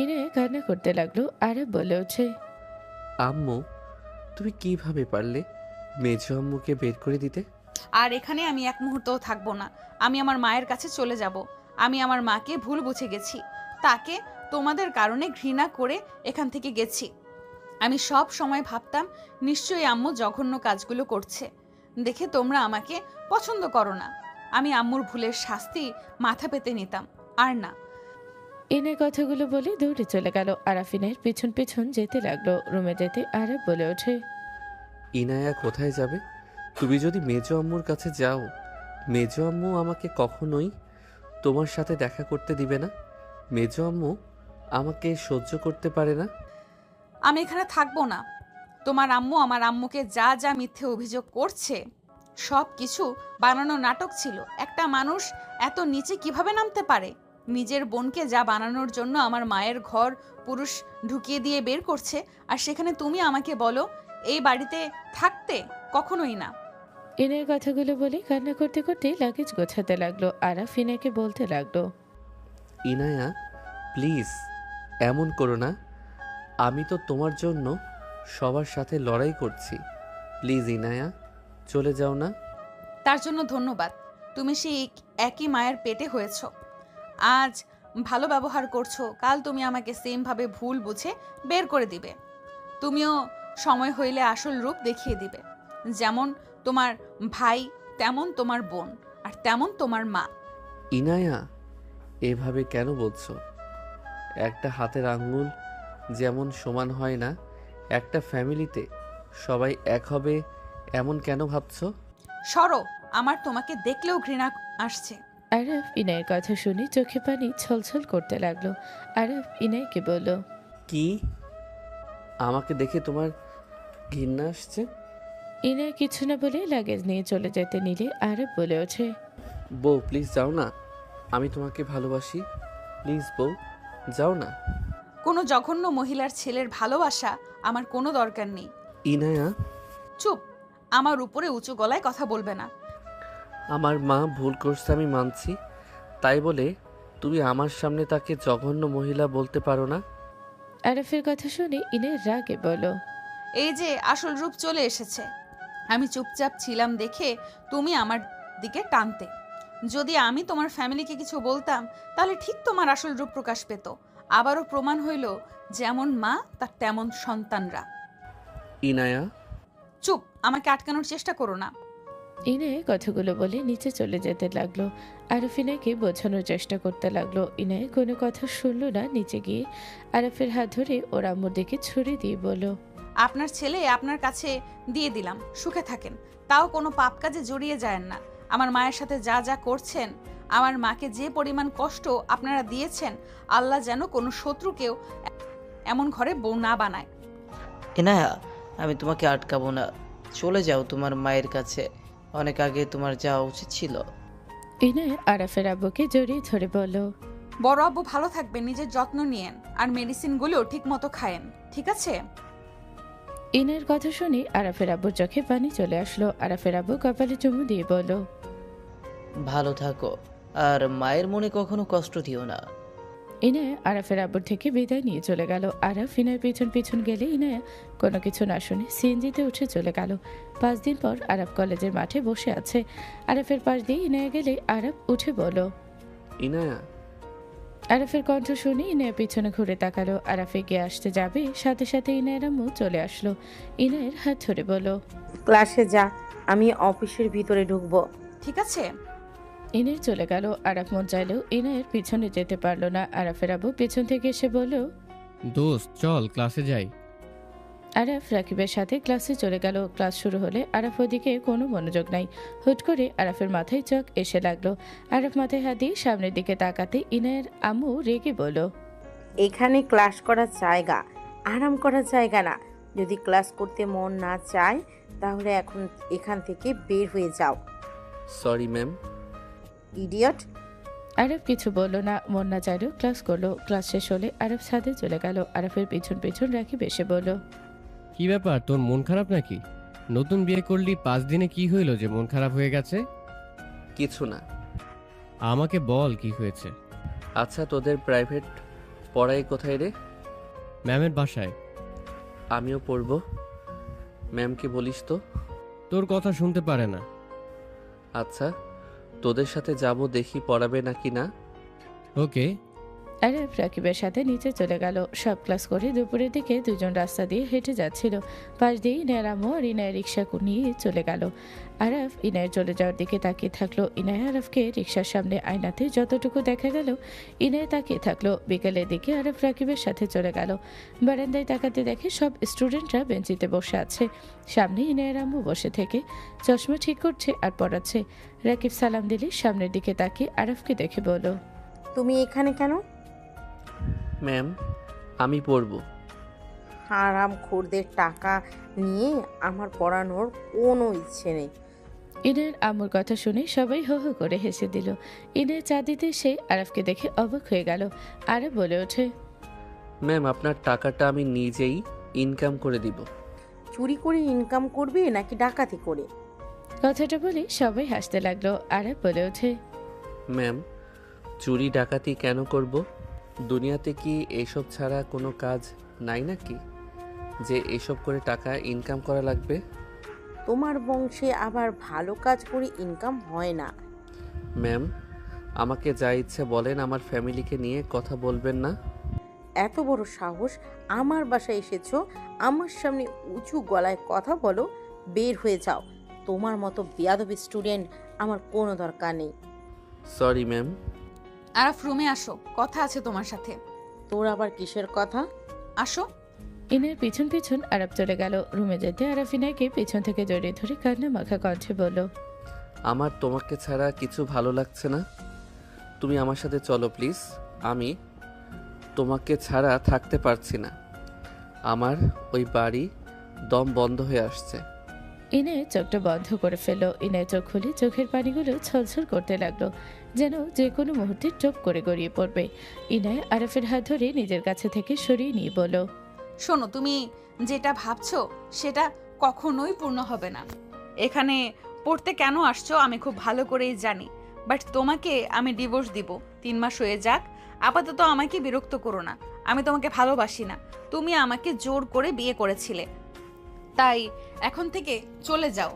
ইনায় কান্না করতে লাগলো। আরাফ বলে ওঠে, আম্মু, তুমি কিভাবে পারলে মেজো আম্মুকে বের করে দিতে? আর এখানে আমি এক মুহূর্তও থাকবো না। আমি আমার মায়ের কাছে চলে যাব। আমি আমার মাকে ভুল বুঝে গেছি। তাকে তোমাদের কারণে ঘৃণা করে এখান থেকে গেছি। আমি সব সময় ভাবতাম নিশ্চয়ই আম্মু জঘন্য কাজগুলো করছে দেখে তোমরা আমাকে পছন্দ করো না। আমি আম্মুর ভুলের শাস্তি মাথা পেতে নিতাম, আর না। ইনায় কথাগুলো বলে দৌড়ে চলে গেল। আরাফ ইনায়ের পিছন পিছন যেতে লাগলো। রুমে যেতে আরাফ বলে ওঠে, ইনায়া কোথায় যাবে? তুমি যদি মেজো আম্মুর কাছে যাও, মেজো আম্মু আমাকে কখনোই তোমার সাথে দেখা করতে দিবে না। মেজো আম্মু আমাকে সহ্য করতে পারে না। আমি এখানে থাকবো না। তোমার আম্মু আমার আম্মুকে যা যা মিথ্যে অভিযোগ করছে সব কিছু বানানো নাটক ছিল। একটা মানুষ এত নিচে কিভাবে নামতে পারে? নিজের বোনকে যা বানানোর জন্য আমার মায়ের ঘর পুরুষ ঢুকিয়ে দিয়ে বের করছে, আর সেখানে তুমি আমাকে বলো এই বাড়িতে থাকতে? কখনোই না। ইনায়ের কথাগুলো বলে কান্না করতে করতে লাগেজ গোছাতে লাগলো। আরাফ ইনাকে বলতে লাগলো, ইনায়া, প্লিজ এমন করো না। আমি তো তোমার জন্য সবার সাথে লড়াই করছি। প্লিজ ইনায়া, চলে যাও না। তার জন্য ধন্যবাদ। তুমি সেই একই মায়ের পেটে হয়েছ। আজ ভালো ব্যবহার করছো, কাল তুমি আমাকে সেমভাবে ভুল বুঝে বের করে দিবে। তুমিও সময় হইলে আসল রূপ দেখিয়ে দিবে। যেমন তোমার ভাই, তেমন তোমার বোন, আর তেমন তোমার মা। ইনায়া, এভাবে কেন বলছো? একটা হাতের আঙ্গুল যেমন সমান হয় না, একটা ফ্যামিলিতে সবাই এক হবে এমন কেন ভাবছো? সরো, আমার তোমাকে দেখলেও ঘৃণা আসছে। আরাফ ইনায়ের কথা শুনে চোখে পানি ছলছল করতে লাগলো। আরাফ ইনায়কে বলল, কি? আমাকে দেখে তোমার ঘৃণা আসছে? ইনায় কিছু না বলে লাগেজ নিয়ে চলে যেতে নিলে আরাফ বলে ওঠে, বউ প্লিজ যাও না, আমি তোমাকে ভালোবাসি, প্লিজ বউ যাও না। কোনো জঘন্য মহিলার ছেলের ভালোবাসা আমার কোনো দরকার নেই। ইনায়া, চুপ, আমার উপরে উঁচু গলায় কথা বলবে না। আমার মা ভুল করছে আমি মানছি, তাই বলে তুমি আমার সামনে তাকে জঘন্য মহিলা বলতে পারো না। আরাফের কথা শুনে ইনায় রাগে বলল, এই যে আসল রূপ চলে এসেছে। আমি চুপচাপ ছিলাম দেখে তুমি আমার দিকে টানতে। যদি আমি তোমার ফ্যামিলিকে কিছু বলতাম তাহলে ঠিক তোমার আসল রূপ প্রকাশ পেত। আবারও প্রমাণ হইল যেমন মা তার তেমন সন্তানরা। ইনায়া, চুপ, আমাকে আটকানোর চেষ্টা করো না। ইনায় কথাগুলো বলে নিচে চলে যেতে লাগলো। আরাফ ইনায়কে বোঝানোর চেষ্টা করতে লাগলো। ইনায় কোনো কথা শুনলো না। নিচে গিয়ে আরাফের হাত ধরে ওর আম্মুর দিকে ছুড়ে দিয়ে বলল, আপনার ছেলে আপনার কাছে দিয়ে দিলাম, সুখে থাকেন। তাও কোনো পাপ কাজে জড়িয়ে যায়েন না। আমার মায়ের সাথে যা যা করছেন, আমার মাকে যে পরিমাণ কষ্ট আপনারা দিয়েছেন, আল্লাহ যেন কোনো শত্রুকেও এমন ঘরে বউ না বানায়। ইনায়া, আমি তোমাকে আটকাবো না, চলে যাও তোমার মায়ের কাছে, অনেক আগে তোমার যাওয়া উচিত ছিল। ইনায় আরাফের আব্বুকে জড়িয়ে ধরে বলল, বড় আব্বু ভালো থাকবেন, নিজের যত্ন নিয়েন, আর মেডিসিনগুলো ঠিক মতো খায়েন, ঠিক আছে? ইনায়ের কথা শুনে আরাফের আব্বুর চোখে পানি চলে আসলো। আরাফের আব্বু কপালে চুমু দিয়ে বলল, ভালো থাকো, আর মায়ের মনে কখনো কষ্ট দিও না। ইনায়া আরাফের আব্বুর থেকে বিদায় নিয়ে চলে গেল। আরাফ ইনায়ের পিছন পিছন গেলে ইনায়া কোনো কিছু না শুনে সিএনজিতে উঠে চলে গেল। 5 দিন পর আরাফ কলেজের মাঠে বসে আছে। আরাফের পাশ দিয়ে ইনায়া গেলে আরাফ উঠে বলল, ইনায়া। আরাফের কণ্ঠ শুনে ইনায়া পিছনে ঘুরে তাকালো। আরাফে গিয়ে আসতে যাবে, সাথে সাথে ইনায়ের আম্মু চলে আসলো। ইনায়ের হাত ধরে বলল, ক্লাসে যা, আমি অফিসের ভিতরে ঢুকবো। ঠিক আছে। ইনায় চলে গেল। আরাফ মন চাইলেও ইনায়ের পিছনে যেতে পারলো না। আরাফের আব্বু পিছন থেকে এসে বলল, দোস্ত চল ক্লাসে যাই। আরাফ রাকিবের সাথে ক্লাসে চলে গেল। ক্লাস শুরু হলে আরাফ ওদিকে কোনো মনোযোগ নাই। হুট করে আরাফের মাথায় চোখ এসে লাগলো। আরাফ মাথায় হাত দিয়ে সামনের দিকে তাকাতে ইনায়ের আম্মু রেগে বলল, এখানে ক্লাস করার জায়গা, আরাম করার জায়গা না। যদি ক্লাস করতে মন না চায় তাহলে এখন এখান থেকে বের হয়ে যাও। Sorry ma'am. ইডিয়ট। আরাফ কিছু বলল না, মন না চাইলেও ক্লাস করলো। ক্লাস শেষ হলে আরাফ ছাদে চলে গেল। আরাফের পিছন পিছন রাকিব এসে বলল, কি ব্যাপার, তোর মন খারাপ নাকি? নতুন বিয়ে করলি, 5 দিনে কি হইলো যে মন খারাপ হয়ে গেছে? কিছু না। আমাকে বল কি হয়েছে। আচ্ছা, তোদের প্রাইভেট পড়াই কোথায় রে? ম্যামের বাসায়। আমিও পড়ব। ম্যামকে বলিস তো। তোর কথা শুনতে পারে না। আচ্ছা, তোদের সাথে যাব, দেখি পড়াবে নাকি না। ওকে। আরাফ রাকিবের সাথে নিচে চলে গেল। সব ক্লাস করে দুপুরের দিকে দুজন রাস্তা দিয়ে হেঁটে যাচ্ছিল। পাশ দিয়ে ইনায়ের আম্মু আর ইনায়ের রিক্সা নিয়ে চলে গেল। আরাফ ইনায়ের চলে যাওয়ার দিকে তাকিয়ে থাকলো। ইনায় আরাফকে রিক্সার সামনে আয়নাতে যতটুকু দেখা গেল ইনায় তাকিয়ে থাকলো। বিকেলের দিকে আরাফ রাকিবের সাথে চলে গেল। বারান্দায় তাকাতে দেখে সব স্টুডেন্টরা বেঞ্চিতে বসে আছে। সামনে ইনায়ের আম্মু বসে থেকে চশমা ঠিক করছে আর পড়াচ্ছে। রাকিব সালাম দিলে সামনের দিকে তাকিয়ে আরাফকে দেখে বলল, তুমি এখানে কেন? ম্যাম, আমি পড়ব। হারাম খোরদের টাকা নিয়ে আমার পড়ানোর কোনো ইচ্ছে নেই। ইনায়ের আম্মুর কথা শুনে সবাই হো হো করে হেসে দিল। ইনায় চা দিতে সে আরাফকে দেখে অবাক হয়ে গেল। আরাফ বলে ওঠে, ম্যাম, আপনার টাকাটা আমি নিজেই ইনকাম করে দিব। চুরি করে ইনকাম করবে নাকি ডাকাতি করে? কথাটা বলে সবাই হাসতে লাগলো। আরাফ বলে ওঠে, ম্যাম, চুরি ডাকাতি কেন করব? দুনিয়াতে কি এসব ছাড়া কোনো কাজ নাই নাকি যে এসব করে টাকা ইনকাম করা লাগবে? তোমার বংশে আবার ভালো কাজ করে ইনকাম হয় না। ম্যাম, আমাকে যা ইচ্ছে বলেন, আমার ফ্যামিলিকে নিয়ে কথা বলবেন না। এত বড় সাহস, আমার বাসায় এসেছো, আমার সামনে উঁচু গলায় কথা বলো? বের হয়ে যাও। তোমার মতো বেয়াদবি স্টুডেন্ট আমার কোনো দরকার নেই। Sorry ma'am. আরাফ, রুমে আসো, কথা আছে তোমার সাথে। তোর আবার কিসের কথা? আসো। ইনায়ের পিছন পিছন আরাফ চলে গেল। রুমে যেতে আরাফ ইনায়কে পিছন থেকে জড়িয়ে ধরে কান্না মাখা কণ্ঠে বলল, আমার তোমাকে ছাড়া কিছু ভালো লাগছে না। তুমি আমার সাথে চলো প্লিজ। আমি তোমাকে ছাড়া থাকতে পারছি না। আমার ওই বাড়ি দম বন্ধ হয়ে আসছে। ইনায় চোখটা বন্ধ করে ফেললো। ইনায় চোখ খুলে চোখের পানিগুলো ছলছল করতে লাগলো, যেন যে কোনো মুহূর্তে টপ করে গড়িয়ে পড়বে। ইনায় আরাফের হাত ধরে নিজের কাছে থেকে সরিয়ে নিয়ে বলল, শোনো, তুমি যেটা ভাবছো সেটা কখনোই পূর্ণ হবে না। এখানে পড়তে কেন আসছো আমি খুব ভালো করেই জানি, বাট তোমাকে আমি ডিভোর্স দিব। 3 মাস হয়ে যাক, আপাতত আমাকে বিরক্ত করো না। আমি তোমাকে ভালোবাসি না, তুমি আমাকে জোর করে বিয়ে করেছিলে, তাই এখন থেকে চলে যাও।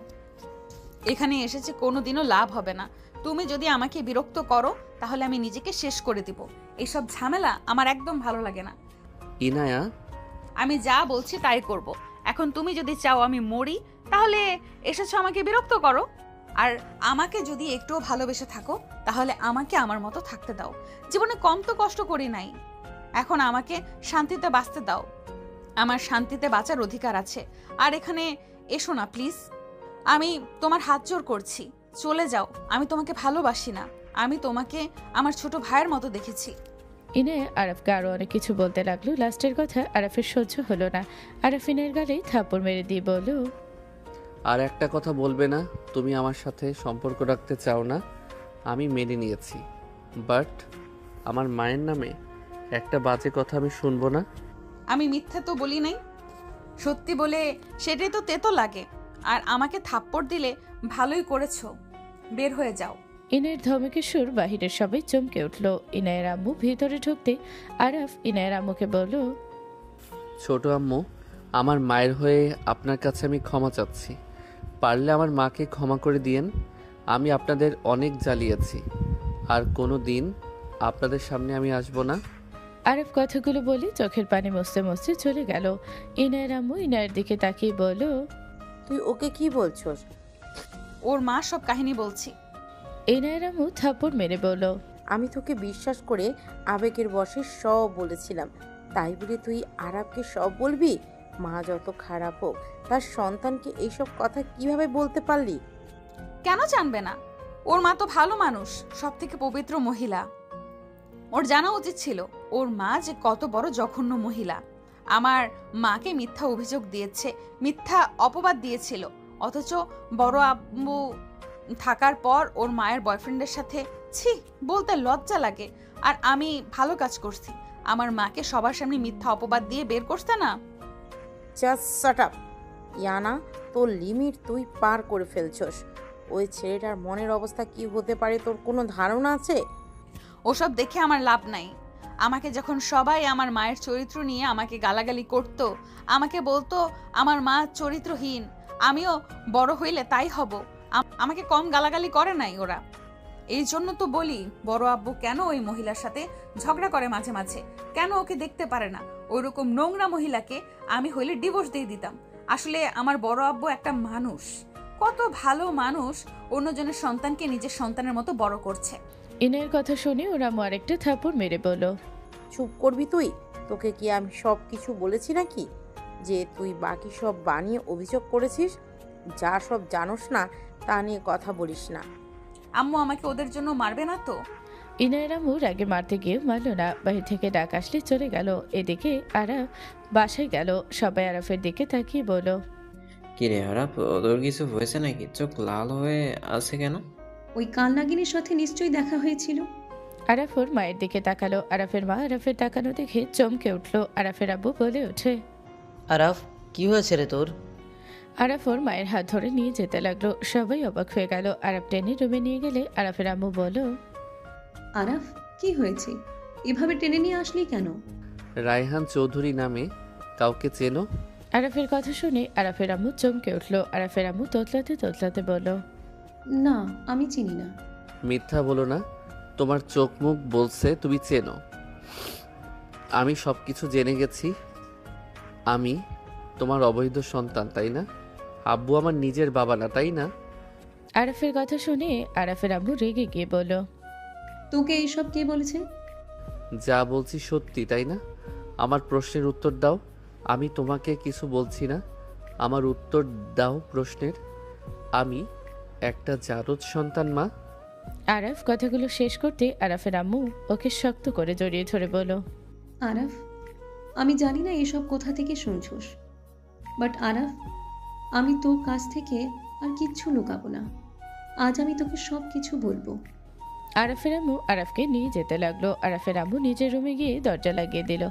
এখানে এসেছে কোনোদিনও লাভ হবে না। তুমি যদি আমাকে বিরক্ত করো তাহলে আমি নিজেকে শেষ করে দিব। এইসব ঝামেলা আমার একদম ভালো লাগে না। ইনায়া, আমি যা বলছি তাই করব। এখন তুমি যদি চাও আমি মরি, তাহলে এসেছো আমাকে বিরক্ত করো। আর আমাকে যদি একটুও ভালোবেসে থাকো তাহলে আমাকে আমার মতো থাকতে দাও। জীবনে কম তো কষ্ট করি নাই, এখন আমাকে শান্তিতে বাঁচতে দাও। আমার শান্তিতে বাঁচার অধিকার আছে। আর এখানে এসো না প্লিজ, আমি তোমার হাত জোর করছি, চলে যাও। আমি তোমাকে ভালোবাসি না, আমি তোমাকে আমার ছোট ভাইয়ের মতো দেখেছি। ইনায় আরাফকে আরো অনেক কিছু বলতে লাগলো। লাস্টের কথা আরাফের সহ্য হলো না। আরাফ ইনায়ের গালে থাপ্পড় মেরে দিয়ে বলল, আর একটা কথা বলবে না? তুমি আমার সাথে সম্পর্ক রাখতে চাও না, আমি মেনে নিয়েছি, বাট আমার মায়ের নামে একটা বাজে কথা আমি শুনবো না। আমি মিথ্যা তো বলি নাই, সত্যি বলে সেটাই তো তেতো লাগে। আর আমাকে থাপ্পড় দিলে ভালোই করেছো, বের হয়ে যাও। ইনায়ের ধমকের সুর বাহিরের সবাই চমকে উঠল। ইনায়ের আম্মু ভিতরে ঢুকতে আরাফ ইনায়ের আম্মুকে বলল, ছোট আম্মু, আমার মায়ের হয়ে আপনার কাছে আমি ক্ষমা চাচ্ছি। পারলে আমার মাকে ক্ষমা করে দিয়েন। আমি আপনাদের অনেক জ্বালিয়েছি, আর কোনো দিন আপনাদের সামনে আমি আসবো না। আরাফ কথাগুলো বলে চোখের পানি মুছতে মুছতে চলে গেল। ইনায়ের আম্মু ইনায়ের দিকে তাকিয়ে বলল, তুই ওকে কি বলছস? ওর মা সব কাহিনী বলছি। ইনায়ের আম্মু থাপ্পড় মেরে বলল, আমি তোকে বিশ্বাস করে আবেগের বশে সব বলেছিলাম, তাই বলে তুই আরাবকে সব বলবি? মা যত খারাপ হোক, তার সন্তানকে এইসব কথা কিভাবে বলতে পারলি? কেন জানবে না? ওর মা তো ভালো মানুষ, সব থেকে পবিত্র মহিলা। ওর জানা উচিত ছিল ওর মা যে কত বড় জঘন্য মহিলা। আমার মাকে মিথ্যা অভিযোগ দিয়েছে, মিথ্যা অপবাদ দিয়েছিল, অথচ বড় আব্বু থাকার পর ওর মায়ের বয়ফ্রেন্ডের সাথে, ছি, বলতে লজ্জা লাগে। আর আমি ভালো কাজ করছি, আমার মাকে সবার সামনে মিথ্যা অপবাদ দিয়ে বের করতে না। জাস্ট শাট আপ ইয়ানা, তোর লিমিট তুই পার করে ফেলছস। ওই ছেলেটার মনের অবস্থা কি হতে পারে তোর কোনো ধারণা আছে? ওসব দেখে আমার লাভ নাই। আমাকে যখন সবাই আমার মায়ের চরিত্র নিয়ে আমাকে গালাগালি করত, আমাকে বলতো আমার মা চরিত্রহীন, আমিও বড় হইলে তাই হব, আমাকে কম গালাগালি করে নাই ওরা। এই জন্য তো বলি, বড় আব্বু কেন ওই মহিলার সাথে ঝগড়া করে মাঝে মাঝে, কেন ওকে দেখতে পারে না? ওইরকম নোংরা মহিলাকে আমি হইলে ডিভোর্স দিয়ে দিতাম। আসলে আমার বড় আব্বু একটা মানুষ, কত ভালো মানুষ, অন্যজনের সন্তানকে নিজের সন্তানের মতো বড় করছে। ইনায়ের কথা শুনে ওর আম্মু আরেকটা থাপ্পড় মেরে বলল, চুপ করবি তুই? তোকে কি আমি সব কিছু বলেছি নাকি, যে তুই বাকি সব বানিয়ে অভিযোগ করেছিস? যা সব জানোস না তা নিয়ে কথা বলিস না। আম্মু আমাকে ওদের জন্য মারবে না তো? ইনায়ের আম্মু রাগে মারতে গিয়ে মারল না, বাহির থেকে ডাক আসলে চলে গেল। এদিকে আরাফ বাসায় গেল। সবাই আরাফের দিকে তাকিয়ে বলল, কিরে আরাফ, ওদের কিছু হয়েছে নাকি? চোখ লাল হয়ে আছে কেন? ওই কালনাগিনীর সাথে নিশ্চয়ই দেখা হয়েছিল। আরাফ ওর মায়ের দিকে তাকালো। আরাফের মা আরাফের তাকানো দেখে চমকে উঠল। আরাফের আব্বু বলে ওঠে, আরাফ, কি হয়েছে রে তোর? আরাফ ওর মায়ের হাত ধরে নিয়ে যেতে লাগলো। সবাই অবাক হয়ে গেল। আরাফ টেনে রুমে নিয়ে গেলে আরাফের আম্মু বলল, আরাফ, কি হয়েছে? এভাবে টেনে নিয়ে আসলি কেন? রায়হান চৌধুরী নামে কাউকে চেনো? আরাফের কথা শুনে আরাফের আম্মু চমকে উঠল। আরাফের আম্মু তোতলাতে তোতলাতে বলল, না, আমি চিনি না। মিথ্যা বলো না, তোমার চোখ মুখ বলছে তুমি চেনো। আমি সব কিছু জেনে গেছি। আমি তোমার অবৈধ সন্তান, তাই না? আব্বু আমার নিজের বাবা না, তাই না? আরাফের কথা শুনে আরাফের আম্মু রেগে গিয়ে বলল, তোকে এইসব কে বলেছে? যা বলছি সত্যি, তাই না? আমার প্রশ্নের উত্তর দাও। আমি তোমাকে কিছু বলছি না, আমার উত্তর দাও প্রশ্নের। আমি একটা জারজ সন্তান, মা। আরাফ কথাগুলো শেষ করতে আরাফের আম্মু ওকে শক্ত করে জড়িয়ে ধরে বলল, আরাফ, আমি জানি না এসব কোথা থেকে শুনছোস, বাট আরাফ, আমি তোর কাছ থেকে আর কিচ্ছু লুকাবো না। আজ আমি তোকে সব কিছু বলবো। আরাফের আম্মু আরাফকে নিয়ে যেতে লাগলো। আরাফের আম্মু নিজের রুমে গিয়ে দরজা লাগিয়ে দিল।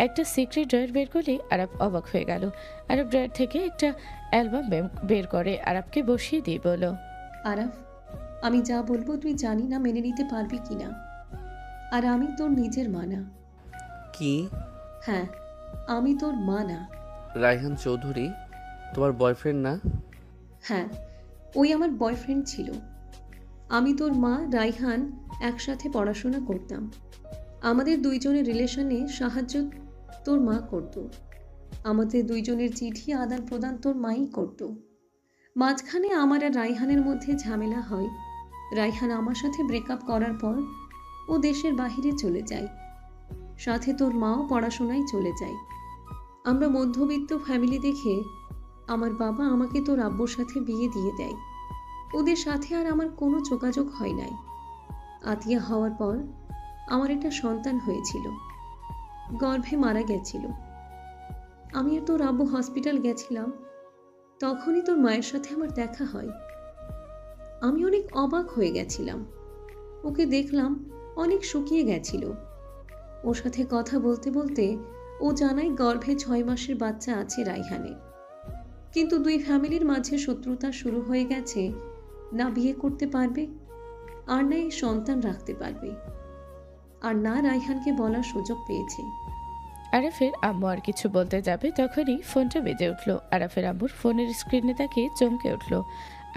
একটা সিক্রেট ড্রয়ার বের করলে আরাফ অবাক হয়ে গেল। আরাফ ড্রয়ার থেকে একটা অ্যালবাম বের করে আরাফকে বসিয়ে দিয়ে বলল, আরাফ, আমি যা বলবো তুই জানি না মেনে নিতে পারবি কিনা। আর আমি তোর নিজের মা না। কি? হ্যাঁ, আমি তোর মা না। রায়হান চৌধুরী তোমার বয়ফ্রেন্ড না? হ্যাঁ, ওই আমার বয়ফ্রেন্ড ছিল। আমি তোর মা রাইহান একসাথে পড়াশোনা করতাম। আমাদের দুইজনের রিলেশনে সাহায্য তোর মা করত। আমাদের দুইজনের চিঠি আদান প্রদান তোর মাই করত। মাঝখানে আমার আর রাইহানের মধ্যে ঝামেলা হয়। রাইহান আমার সাথে ব্রেকআপ করার পর ও দেশের বাইরে চলে যায়। সাথে তোর মাও পড়াশোনায় চলে যায়। আমরা মধ্যবিত্ত ফ্যামিলি দেখে আমার বাবা আমাকে তোর আব্বুর সাথে বিয়ে দিয়ে দেয়। ওদের সাথে আর আমার কোনো যোগাযোগ হয় নাই। আতিয়া হওয়ার পর আমার একটা সন্তান হয়েছিল, গর্ভে মারা গেছিল। আমি আর তোর আব্বু হসপিটাল গেছিলাম, তখনই তোর মায়ের সাথে আমার দেখা হয়। আমি অনেক অবাক হয়ে গেছিলাম। ওকে দেখলাম অনেক শুকিয়ে গেছিল। ওর সাথে কথা বলতে বলতে ও জানায় গর্ভে 6 মাসের বাচ্চা আছে রাইহানের। কিন্তু দুই ফ্যামিলির মাঝে শত্রুতা শুরু হয়ে গেছে। না বিয়ে করতে পারবে, আর না এই সন্তান রাখতে পারবে, আর না রাইহানকে বলার সুযোগ পেয়েছে। আরাফের আম্মু আর কিছু বলতে যাবে তখনই ফোনটা বেজে উঠল। আরাফের আম্মুর ফোনের স্ক্রিনে তাকিয়ে চমকে উঠল।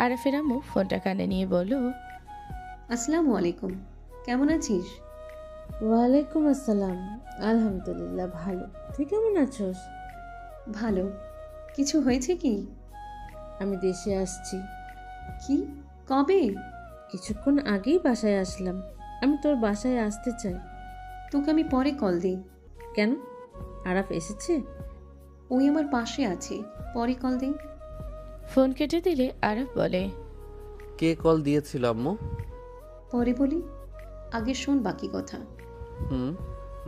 আরাফের আম্মু ফোনটা কানে নিয়ে বলল, আসসালামু আলাইকুম, কেমন আছিস? ওয়ালাইকুম আসসালাম, আলহামদুলিল্লাহ ভালো। তুই কেমন আছোস? ভালো। কিছু হয়েছে কি? আমি দেশে আসছি। কি? কবে? কিছুক্ষণ আগেই বাসায় আসলাম। আমি তোর বাসায় আসতে চাই। তোকে আমি পরে কল দিই। কেন? আরাফ এসেছে? ওই আমার পাশে আছে, পরে কল দিই। ফোন কেটে দিলে আরাফ বলে, কে কল দিয়েছিল আম্মু? পরে বলি, আগে শোন বাকি কথা।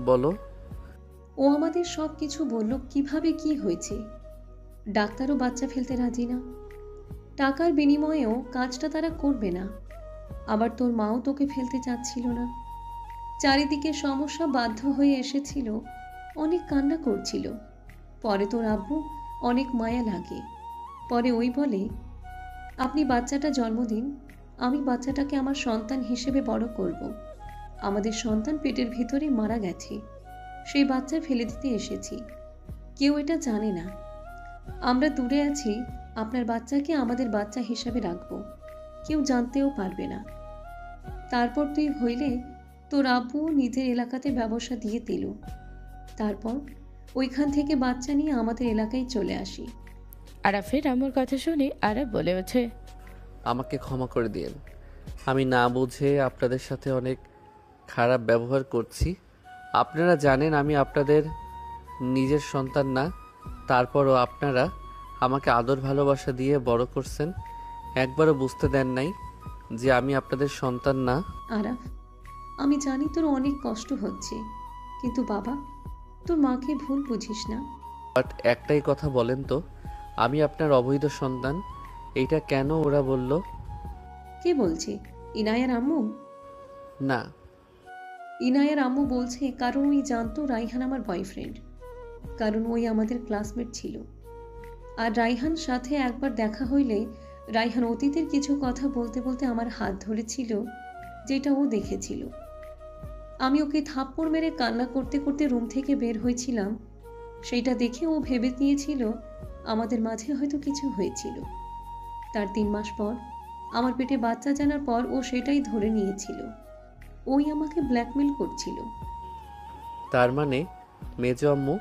বলো। ও আমাদের সব কিছু বলল, কিভাবে কি হয়েছে। ডাক্তারও বাচ্চা ফেলতে রাজি না। টাকার বিনিময়েও কাজটা তারা করবে না। আবার তোর মাও তোকে ফেলতে চাচ্ছিল না। চারিদিকে সমস্যা, বাধ্য হয়ে এসেছিল। অনেক কান্না করছিল। পরে তোর আব্বু অনেক মায়া লাগে। পরে ওই বলে, আপনি বাচ্চাটা জন্ম দিন, আমি বাচ্চাটাকে আমার সন্তান হিসেবে বড় করব। আমাদের সন্তান পেটের ভিতরে মারা গেছে, সেই বাচ্চা ফেলে দিতে এসেছি। কেউ এটা জানে না। আমরা দূরে আছি, আপনার বাচ্চাকে আমাদের বাচ্চা হিসাবে রাখবো, কেউ জানতেও পারবে না। তারপর তুই হইলে তোর আব্বু নিজের এলাকাতে ব্যবসা দিয়ে দিল। তারপর ওইখান থেকে বাচ্চা নিয়ে আমাদের এলাকায় চলে আসি। আরাফের আম্মুর কথা শুনে আরাফ বলে ওঠে, আমাকে ক্ষমা করে দিন। আমি না বুঝে আপনাদের সাথে অনেক খারাপ ব্যবহার করছি। আপনারা জানেন আমি আপনাদের নিজের সন্তান না, তারপরও আপনারা আমাকে আদর ভালোবাসা দিয়ে বড় করছেন। একবারও বুঝতে দেন নাই যে আমি আপনাদের সন্তান না। আরাফ, আমি জানি তোর অনেক কষ্ট হচ্ছে, কিন্তু বাবা, তোর মাকে ভুল বুঝিস না। বাট একটাই কথা বলেন তো, আমি আপনার অবৈধ সন্তান, এইটা কেন ওরা বলল? কে বলছে? ইনায়ার আম্মু? না, ইনায়ার আম্মু বলছে কারণ ওই জানতো রাইহান আমার বয়ফ্রেন্ড, কারণ ওই আমাদের ক্লাসমেট ছিল। আর রাইহান সাথে একবার দেখা হইলে রাইহান অতীতের কিছু কথা বলতে বলতে আমার হাত ধরেছিল, যেটা ও দেখেছিল। আমি ওকে থাপ্পড় মেরে কান্না করতে করতে রুম থেকে বের হয়েছিলাম। সেইটা দেখে ও ভেবে নিয়েছিল আমাদের মাঝে হয়তো কিছু হয়েছিল। তার 3 মাস পর আমার পেটে বাচ্চা জানার পর ও সেটাই ধরে নিয়েছিল। ওই আমাকে ব্ল্যাকমেল করছিল। তার মানে মেজো আম্মু,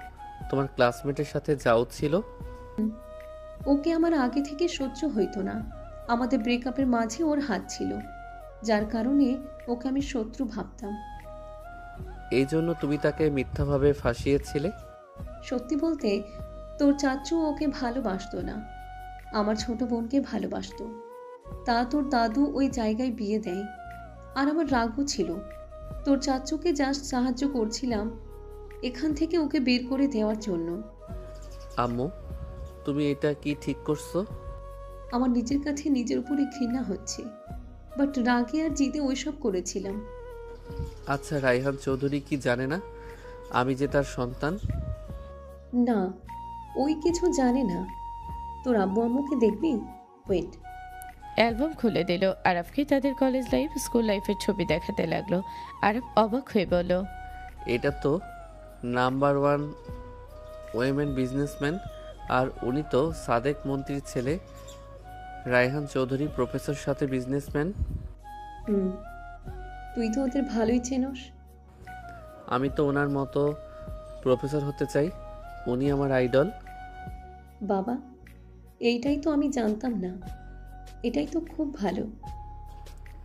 তোমার ক্লাসমেটের সাথে যাও ছিল? ওকে আমার আগে থেকে সহ্য হইতো না। আমাদের ব্রেকআপের মাঝে ওর হাত ছিল, যার কারণে ওকে আমি শত্রু ভাবতাম। এই জন্য তুমি তাকে মিথ্যাভাবে ফাঁসিয়েছিলে? সত্যি বলতে, তোর চাচু ওকে ভালোবাসতো না, আমার ছোট বোনকে ভালোবাসতো। তা তোর দাদু ওই জায়গায় বিয়ে দেয়। আর আমার রাগও ছিল। তোর চাচুকে জাস্ট সাহায্য করছিলাম এখান থেকে ওকে বের করে দেওয়ার জন্য। আম্মু, তুমি এটা কি ঠিক করছো? আমার নিজের কাছে নিজের উপরে ঘৃণা হচ্ছে, বাট রাগে আর জিদে ওইসব করেছিলাম। আচ্ছা, রায়হান চৌধুরী কি জানে না আমি যে তার সন্তান? না, ওই কিছু জানে না। তোর আব্বু আম্মুকে দেখবি? ওয়েট। অ্যালবাম খুলে দিল। আরাফকে তাদের কলেজ লাইফ, স্কুল লাইফের ছবি দেখাতে লাগলো। আরাফ অবাক হয়ে বলল, এটা তো নাম্বার 1 ওয়েমেন বিজনেসম্যান, আর উনি তো সাদেক মন্ত্রীর ছেলে। রায়হান চৌধুরী প্রফেসর সাথে বিজনেসম্যান। তুই তো ওদের ভালোই চেনস। আমি তো ওনার মতো প্রফেসর হতে চাই, উনি আমার আইডল। বাবা, এইটাই তো আমি জানতাম না। এটাই তো খুব ভালো।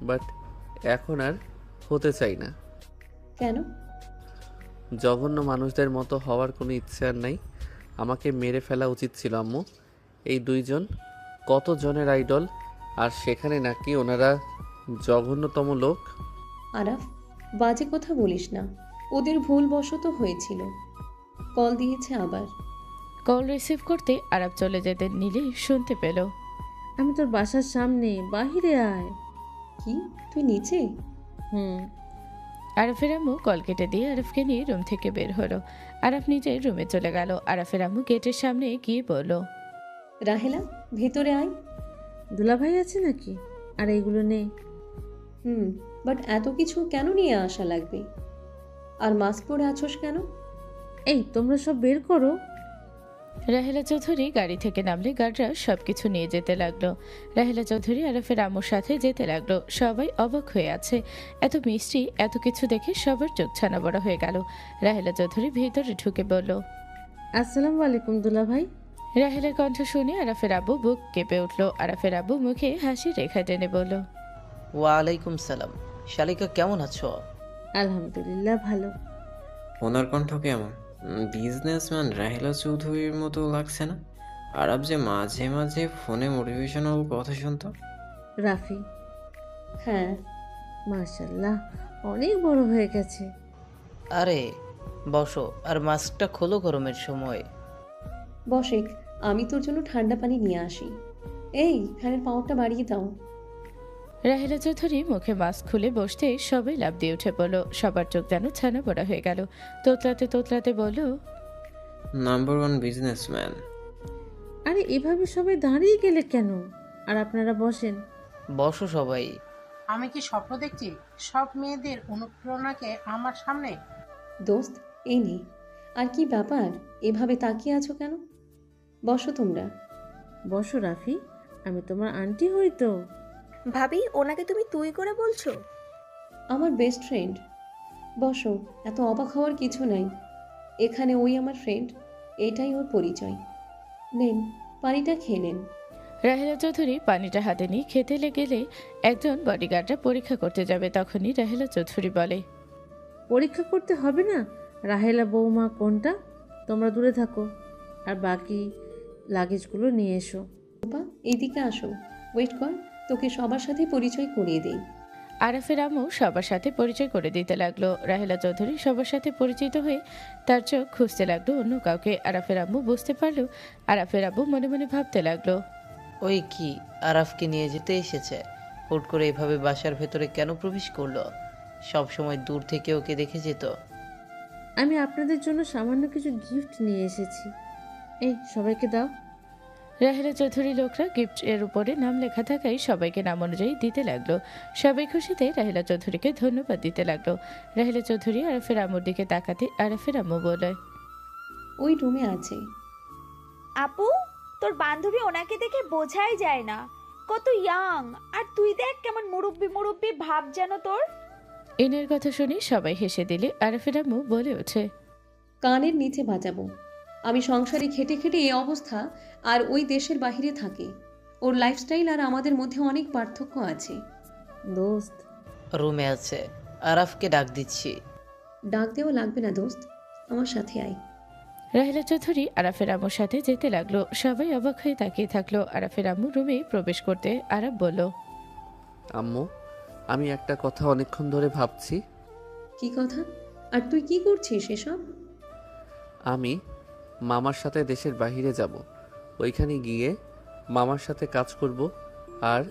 বাট এখন আর হতে চাই না। কেন? জঘন্য মানুষদের মতো হওয়ার কোনো ইচ্ছে আর নাই। আমাকে মেরে ফেলা উচিত ছিল আম্মু। এই দুইজন কত জনের আইডল, আর সেখানে নাকি ওনারা জঘন্যতম লোক। আরাফ, বাজে কথা বলিস না। ওদের ভুলবশত হয়েছিল। কল দিয়েছে আবার। কল রিসিভ করতে আরাফ চলে যেতে নিলে শুনতে পেল, আমি তোর বাসার সামনে, বাহিরে আয়। কি, তুই নিচে? আরাফের আম্মু কল কেটে দিয়ে আরাফকে নিয়ে রুম থেকে বের হলো। আরাফ নিজের রুমে চলে গেল। আরাফের আম্মু গেটের সামনে গিয়ে বলল, রাহেলা, ভেতরে আয়। দুলাভাই আছে নাকি? আর এইগুলো নেই। বাট এত কিছু কেন নিয়ে আসা লাগবে? আর মাস্ক পরে আছোস কেন? এই, তোমরা সব বের করো। রাহেলা চৌধুরী গাড়ি থেকে নামলে গার্ডরা সবকিছু নিয়ে যেতে লাগলো। রাহেলা চৌধুরী আরাফের আম্মুর সাথে যেতে লাগলো। সবাই অবাক হয়ে আছে। এত মিষ্টি, এত কিছু দেখে সবার চোখ ছানা বড় হয়ে গেল। রাহেলা চৌধুরী ভেতরে ঢুকে বলল, আসসালামু আলাইকুম দুলাভাই। রাহেলার কণ্ঠ শুনে আরাফের আব্বু বুক কেঁপে উঠল। আরাফের আব্বু মুখে হাসি রেখা টেনে বলল, ওয়ালাইকুম সালাম। শালিকা কেমন আছো? আলহামদুলিল্লাহ ভালো। ওনার কণ্ঠ কেমন? বিজনেসম্যান রাহেলা চৌধুরীর মতো লাগছে না? আরব যে মাঝে মাঝে ফোনে মোটিভেশনাল কথা শুনতো। রাফি? হ্যাঁ। মাশাআল্লাহ, অনেক বড় হয়ে গেছে। আরে বসো, আর মাস্কটা খোলো, গরমের সময়। বসেক, আমি তোর জন্য ঠান্ডা পানি নিয়ে আসি। এই, ফ্যানের পাওয়ারটা বাড়িয়ে দাও। রাহেলা চৌধুরী মুখে মাস্ক খুলে বসতে সবাই লাফ দিয়ে উঠে পড়ল। সবার চোখ যেন ছানা পড়া হয়ে গেল। তোতলাতে তোতলাতে বলল, নাম্বার 1 বিজনেসম্যান। আরে এভাবে সবাই দাঁড়িয়ে গেলে কেন? আর আপনারা বসেন। বসো সবাই। আমি কি স্বপ্ন দেখছি? সব মেয়েদের অনুপ্রেরণাকে আমার সামনে। দোস্ত, এই নে। আর কি ব্যাপার, এভাবে তাকিয়ে আছো কেন? বসো তোমরা। বসো রাফি, আমি তোমার আন্টি হই তো। ভাবি, ওনাকে তুমি তুই করে বলছো? আমার বেস্ট ফ্রেন্ড। বসো, এত অবাক হওয়ার কিছু নাই। এখানে ওই আমার ফ্রেন্ড, এটাই ওর পরিচয়। নেন, পানিটা খেয়ে নেন। রাহেলা চৌধুরী পানিটা হাতে নিয়ে খেতে গেলে একজন বডিগার্ডরা পরীক্ষা করতে যাবে। তখনই রাহেলা চৌধুরী বলে, পরীক্ষা করতে হবে না। রাহেলা বৌমা কোনটা? তোমরা দূরে থাকো, আর বাকি লাগেজগুলো নিয়ে এসো। বাবা, এইদিকে আসো। ওয়েট কর, তোকে সবার সাথে পরিচয় করিয়ে দেই। আরাফের আম্মু সবার সাথে পরিচয় করে দিতে লাগলো। রাহেলা চৌধুরী সবার সাথে পরিচিত হয়ে তার চোখ খুঁজতে লাগলো অন্য কাউকে। আরাফের আম্মু বুঝতে পারলো। আরাফের আব্বু মনে মনে ভাবতে লাগলো, ওই কি আরাফকে নিয়ে যেতে এসেছে? হুট করে এভাবে বাসার ভেতরে কেন প্রবেশ করলো? সব সময় দূর থেকে ওকে দেখে যেত। আমি আপনাদের জন্য সামান্য কিছু গিফট নিয়ে এসেছি। এই, সবাইকে দাও। রাহেলা চৌধুরী লোকরা গিফট এর উপরে নাম লেখা থাকায় সবাইকে নাম অনুযায়ী দিতে লাগলো। সবাই খুশিতে রাহেলা চৌধুরীকে ধন্যবাদ দিতে লাগলো। রাহেলা চৌধুরী আরাফের আম্মুর দিকে তাকাতে আরাফের আম্মু বলে, ওই রুমে আছে। আপু, তোর বান্ধবী ওনাকে দেখে বোঝাই যায় না কত ইয়াং, আর তুই দেখ কেমন মুরব্বি মুরব্বি ভাব যেন তোর। এনের কথা শুনে সবাই হেসে দিলে আরাফের আম্মু বলে ওঠে, কানের নিচে বাজাবো। আমি সংসারে খেটে খেটে এই অবস্থা, আর ওই দেশের বাহিরে থাকে। ওর লাইফস্টাইল আর আমাদের মধ্যে অনেক পার্থক্য আছে। দোস্ত রুমে আছে, আরাফকে ডাক দিচ্ছি। ডাক দেওয়া লাগবে না দোস্ত, আমার সাথে আয়। রাহেলা চৌধুরী আরাফের আম্মুর সাথে যেতে লাগলো। সবাই অবাক হয়ে তাকিয়ে থাকলো। আরাফের আম্মু রুমে প্রবেশ করতে আরাফ বলল, আম্মু, আমি একটা কথা অনেকক্ষণ ধরে ভাবছি। কি কথা? আর তুই কি করছিস এসব? আমি মামার সাথে দেশের বাইরে যাব। ওইখানে গিয়ে মামার সাথে কাজ করব আর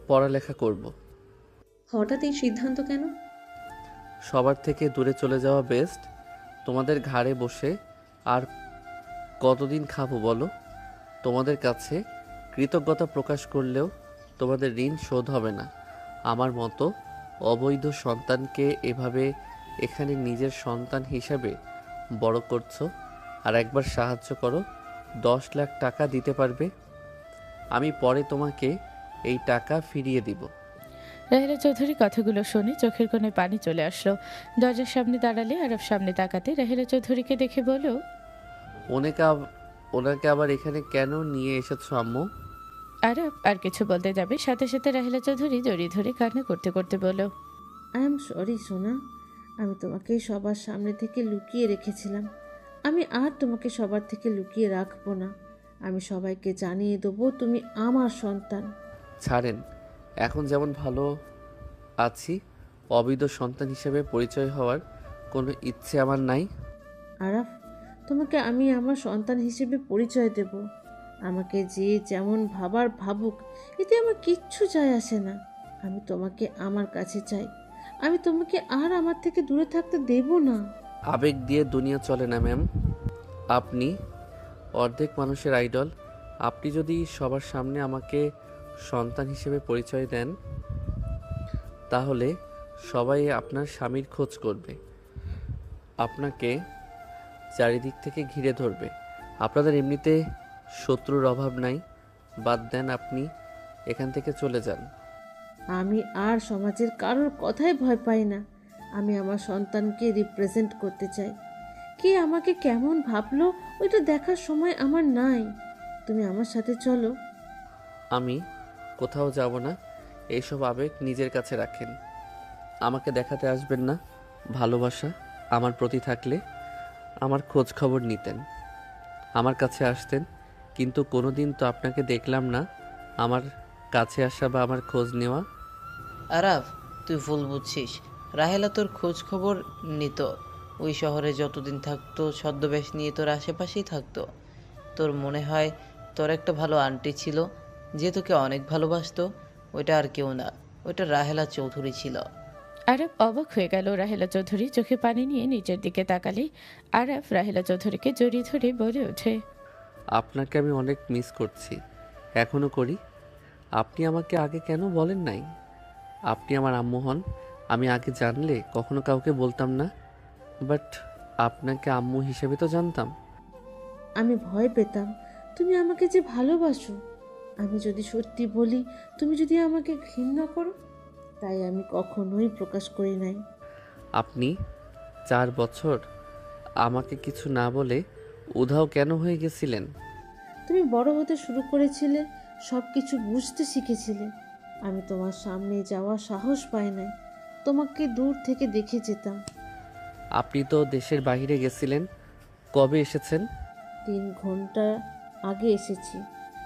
পড়ালেখা করব। হঠাৎ এই সিদ্ধান্ত কেন? সবার থেকে দূরে চলে যাওয়া বেস্ট। তোমাদের ঘাড়ে বসে আর কতদিন খাবো বলো? তোমাদের কাছে কৃতজ্ঞতা প্রকাশ করলেও তোমাদের ঋণ শোধ হবে না। আমার মতো অবৈধ সন্তানকে এভাবে এখানে নিজের সন্তান হিসাবে বড় করছো, আর একবার সাহায্য করো, 10 লাখ টাকা দিতে পারবে? আমি পরে তোমাকে এই টাকা ফিরিয়ে দিব। রাহেলা চৌধুরী কথাগুলো শুনে চোখের কোণে পানি চলে আসলো। দরজার সামনে দাঁড়ালে আরব সামনে তাকাতে রাহেলা চৌধুরীকে দেখে বলল, ওনাকে আবার এখানে কেন নিয়ে এসেছো আম্মু? আরব আর কিছু বলতে যাবে, সাথে সাথে রাহেলা চৌধুরী জড়িয়ে ধরে কান্না করতে করতে বলল, আই এম সরি সোনা, আমি তোমাকে সবার সামনে থেকে লুকিয়ে রেখেছিলাম। আমি আর তোমাকে সবার থেকে লুকিয়ে রাখবো না। আমি সবাইকে জানিয়ে দেবো তুমি আমার সন্তান। ছাড়েন, এখন যেমন ভালো আছি, অবৈধ সন্তান হিসেবে পরিচয় হওয়ার কোনো ইচ্ছে আমার নাই। আরাফ, তোমাকে আমি আমার সন্তান হিসেবে পরিচয় দেব। আমাকে যে যেমন ভাবার ভাবুক, এতে আমার কিচ্ছু যায় আসে না। আমি তোমাকে আমার কাছে চাই। আমি তোমাকে আর আমার থেকে দূরে থাকতে দেব না। আবেগ দিয়ে দুনিয়া চলে না ম্যাম। আপনি অর্ধেক মানুষের আইডল। আপনি যদি সবার সামনে আমাকে সন্তান হিসেবে পরিচয় দেন, তাহলে সবাই আপনার স্বামীর খোঁজ করবে, আপনাকে চারিদিক থেকে ঘিরে ধরবে। আপনাদের এমনিতে শত্রুর অভাব নাই। বাদ দেন, আপনি এখান থেকে চলে যান। আমি আর সমাজের কারোর কথাই ভয় পাই না। আমি আমার সন্তানকে রিপ্রেজেন্ট করতে চাই। কে আমাকে কেমন ভাবলো ওইটা দেখার সময় আমার নাই। তুমি আমার সাথে চলো। আমি কোথাও যাব না। এইসব আবেগ নিজের কাছে রাখেন। আমাকে দেখাতে আসবেন না। ভালোবাসা আমার প্রতি থাকলে আমার খোঁজ খবর নিতেন, আমার কাছে আসতেন। কিন্তু কোনোদিন তো আপনাকে দেখলাম না আমার কাছে আসা বা আমার খোঁজ নেওয়া। আরাফ, তুই ভুল বুঝছিস। রাহেলা তোর খোঁজ খবর নিত। ওই শহরে যতদিন থাকতো ছদ্মবেশ নিয়ে তোর আশেপাশেই থাকতো। তোর মনে হয় তোর একটা ভালো আন্টি ছিল যে তোকে অনেক ভালোবাসতো। ওইটা আর কেউ না, ওইটা রাহেলা চৌধুরী ছিল। আরব অবাক হয়ে গেল। রাহেলা চৌধুরী চোখে পানি নিয়ে নিচের দিকে তাকালে আরব রাহেলা চৌধুরীকে জড়িয়ে ধরে বলে ওঠে, আপনাকে আমি অনেক মিস করছি, এখনও করি। আপনি আমাকে আগে কেন বলেন নাই? আপনি আমার আম্মু হন। আমি আগে জানলে কখনো কাউকে বলতাম না, বাট আপনাকে আম্মু হিসেবে তো জানতাম। আমি ভয় পেতাম তুমি আমাকে যে ভালোবাসো। আমি যদি সত্যি বলি, তুমি যদি আমাকে ঘৃণা করো, তাই আমি কখনোই প্রকাশ করি নাই। আপনি 4 বছর আমাকে কিছু না বলে উধাও কেন হয়ে গেছিলেন? তুমি বড় হতে শুরু করেছিলে, সব কিছু বুঝতে শিখেছিলে। আমি তোমার সামনে যাওয়ার সাহস পাই নাই। তোমাকে দূর থেকে দেখে যেতাম। আপনি তো দেশের বাইরে গেছিলেন, কবে এসেছেন? 3 ঘন্টা আগে এসেছি।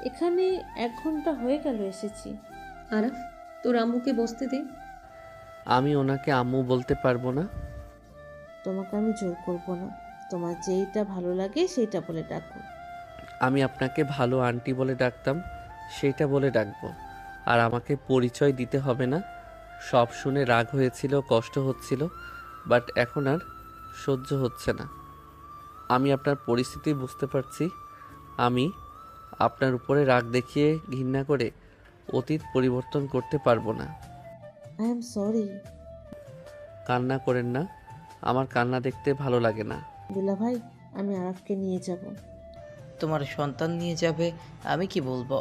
এখানে 1 ঘন্টা হয়ে গেল এসেছি। আরাফ, তোর আম্মুকে বসতে দে। আমি ওনাকে আম্মু বলতে পারবো না। তোমাকে আমি জোর করব না। তোমার যেইটা ভালো লাগে সেইটা বলে ডাকো। আমি আপনাকে ভালো আন্টি বলে ডাকতাম, সেইটা বলে ডাকবো। আর আমাকে পরিচয় দিতে হবে না। সব শুনে রাগ হয়েছিল, কষ্ট হচ্ছিল, বাট এখন আর সহ্য হচ্ছে না। আমি আপনার পরিস্থিতি বুঝতে পারছি। আমি আপনার উপরে রাগ দেখিয়ে ঘৃণা করে অতীত পরিবর্তন করতে পারবো না। I am sorry. কান্না করেন না, আমার কান্না দেখতে ভালো লাগে না। দুলা ভাই, আমি আরাফকে নিয়ে যাব। তোমার সন্তান নিয়ে যাবে, আমি কি বলবো?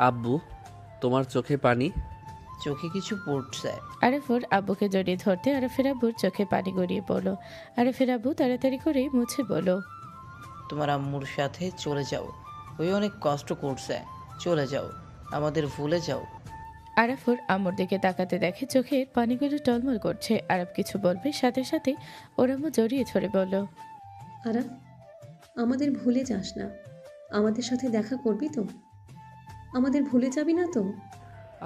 আব্বু, তোমার চোখে পানি। চোখে কিছু পড়ছে। আরাফ ওর আব্বুকে জড়িয়ে ধরতে আরাফের আব্বুর চোখে পানি গড়িয়ে পড়লো। আরাফের আব্বু তাড়াতাড়ি করে মুছে বলল, তোমার আম্মুর সাথে চলে যাও, ওই অনেক কষ্ট করছে, চলে যাও, আমাদের ভুলে যাও। আরাফ ওর আম্মুর দিকে তাকাতে দেখে চোখের পানিগুলো টলমল করছে। আরাফ কিছু বলবে, সাথে সাথে ওর আম্মু জড়িয়ে ধরে বলল, আরাফ, আমাদের ভুলে যাস না। আমাদের সাথে দেখা করবি তো? আমাদের ভুলে যাবি না তো?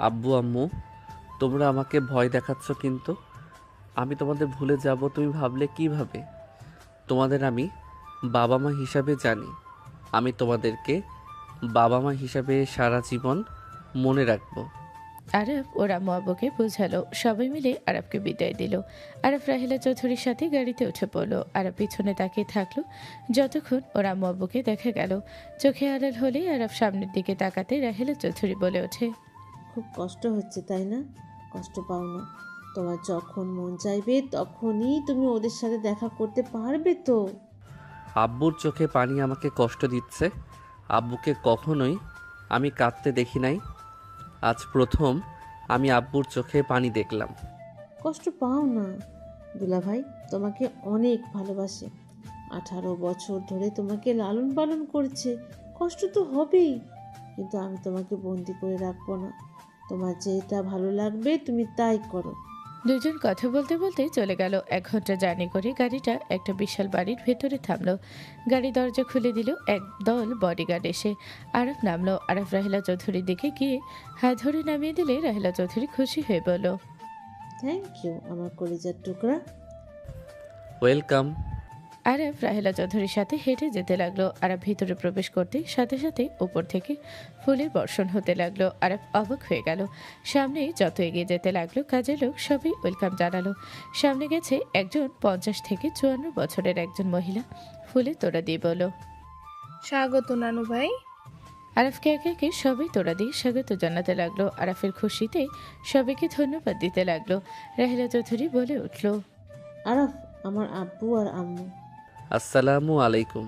আব্বু আম্মু, তোমরা আমাকে ভয় দেখাচ্ছ, কিন্তু আমি তোমাদের ভুলে যাব তুমি ভাবলে কিভাবে? তোমাদের আমি বাবা মা হিসাবে জানি। আমি তোমাদেরকে বাবা মা হিসাবে সারা জীবন মনে রাখবো। আরাফ ওর আম্মু আব্বুকে বোঝালো। সবাই মিলে আরাফকে বিদায় দিল। আরাফ রাহেলা চৌধুরীর সাথে গাড়িতে উঠে পড়লো। আরাফ পিছনে তাকিয়ে থাকলো যতক্ষণ ওর আম্মু আব্বুকে দেখা গেল। চোখে আড়াল হলেই আরাফ সামনের দিকে তাকাতে রাহেলা চৌধুরী বলে ওঠে, খুব কষ্ট হচ্ছে তাই না? কষ্ট পাও না। তোমার যখন মন চাইবে তখনই তুমি ওদের সাথে দেখা করতে পারবে তো। আব্বুর চোখে পানি আমাকে কষ্ট দিচ্ছে। আব্বুকে কখনোই আমি কাঁদতে দেখি নাই। আজ প্রথম আমি আব্বুর চোখে পানি দেখলাম। কষ্ট পাও না, দুলাভাই তোমাকে অনেক ভালোবাসে। 18 বছর ধরে তোমাকে লালন পালন করছে। কষ্ট তো হবেই, কিন্তু আমি তোমাকে বন্দি করে রাখবো না। তোমার যেটা ভালো লাগবে তুমি তাই করো। দুজন কথা বলতে বলতে চলে গেল। 1 ঘন্টা জার্নি করে গাড়িটা একটা বিশাল বাড়ির ভেতরে থামলো। গাড়ি দরজা খুলে দিল এক দল বডিগার্ড এসে। আরাফ নামলো। আরাফ রাহেলা চৌধুরীর দিকে গিয়ে হাত ধরে নামিয়ে দিলে রাহেলা চৌধুরী খুশি হয়ে বলল, থ্যাংক ইউ আমার কলিজার টুকরা। ওয়েলকাম। আরাফ রাহেলা চৌধুরীর সাথে হেঁটে যেতে লাগলো। আরাফ ভিতরে প্রবেশ করতে সাথে সাথে উপর থেকে ফুলের বর্ষণ হতে লাগলো। আরাফ অবাক হয়ে গেল। সামনে যত এগিয়ে যেতে লাগলো কাজের লোক সবাই ওয়েলকাম জানালো। সামনে গেছে একজন 50 থেকে 54 বছরের একজন মহিলা। ফুলের তোড়া দিয়ে বলল, স্বাগত নানু ভাই। আরাফকে একে একে সবাই তোড়া দিয়ে স্বাগত জানাতে লাগলো। আরাফের খুশিতে সবাইকে ধন্যবাদ দিতে লাগলো। রাহেলা চৌধুরী বলে উঠল, আরাফ আমার আব্বু আর আম্মু। আসসালামু আলাইকুম।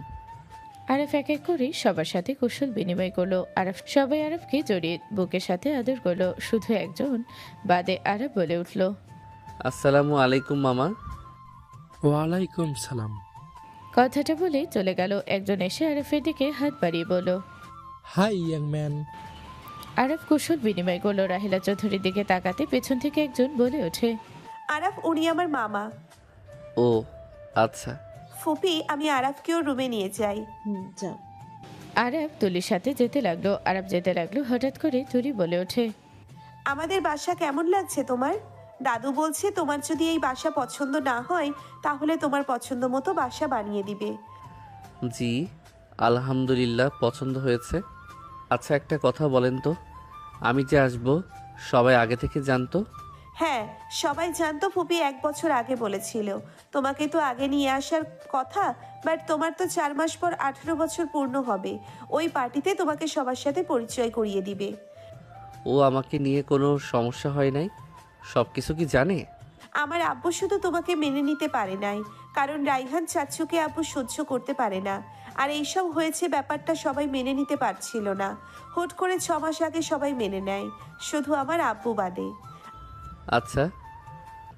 আরাফ এক এক করে সবার সাথে কুশল বিনিময় করলো। আরাফ সবাই আরাফকে জড়িয়ে বুকের সাথে আদর করলো। শুধু একজন বাদে আরাফ বলে উঠল, আসসালামু আলাইকুম মামা। ওয়ালাইকুম সালাম। কথাটা বলে চলে গেল। একজন এসে আরাফের দিকে হাত বাড়িয়ে বলল, হাই ইয়াং ম্যান। আরাফ কুশল বিনিময় করলো। রাহেলা চৌধুরীর দিকে তাকাতে পেছন থেকে একজন বলে ওঠে, আরাফ উনি আমার মামা। ও আচ্ছা। ফুপি আমি আরাফকেও রুমে নিয়ে যাই। যাও। আরাফ তুলির সাথে যেতে লাগলো। আরাফ যেতে লাগলো। হঠাৎ করে তুলি বলে ওঠে, আমাদের বাসা কেমন লাগছে তোমার? দাদু বলছে তোমার যদি এই বাসা পছন্দ না হয় তাহলে তোমার পছন্দ মতো বাসা বানিয়ে দিবে। জি আলহামদুলিল্লাহ, পছন্দ হয়েছে। আচ্ছা একটা কথা বলেন তো, আমি যে আসবো সবাই আগে থেকে জানতো? হ্যাঁ সবাই জানতো, ফুপি 1 বছর আগে বলেছিল। তোমাকে তো আগে নিয়ে আসার কথা, বাট তোমার তো 4 মাস পর 18 বছর পূর্ণ হবে। ওই পার্টিতে তোমাকে সবার সাথে পরিচয় করিয়ে দিবে। ও আমাকে নিয়ে কোনো সমস্যা হয় নাই? সব কিছু কি জানে? আমার আব্বু শুধু তোমাকে মেনে নিতে পারে নাই, কারণ রাইহান চাচুকে আব্বু সহ্য করতে পারে না। আর এইসব হয়েছে ব্যাপারটা সবাই মেনে নিতে পারছিল না। হুট করে 6 মাস আগে সবাই মেনে নেয়, শুধু আমার আব্বু বাদে। আচ্ছা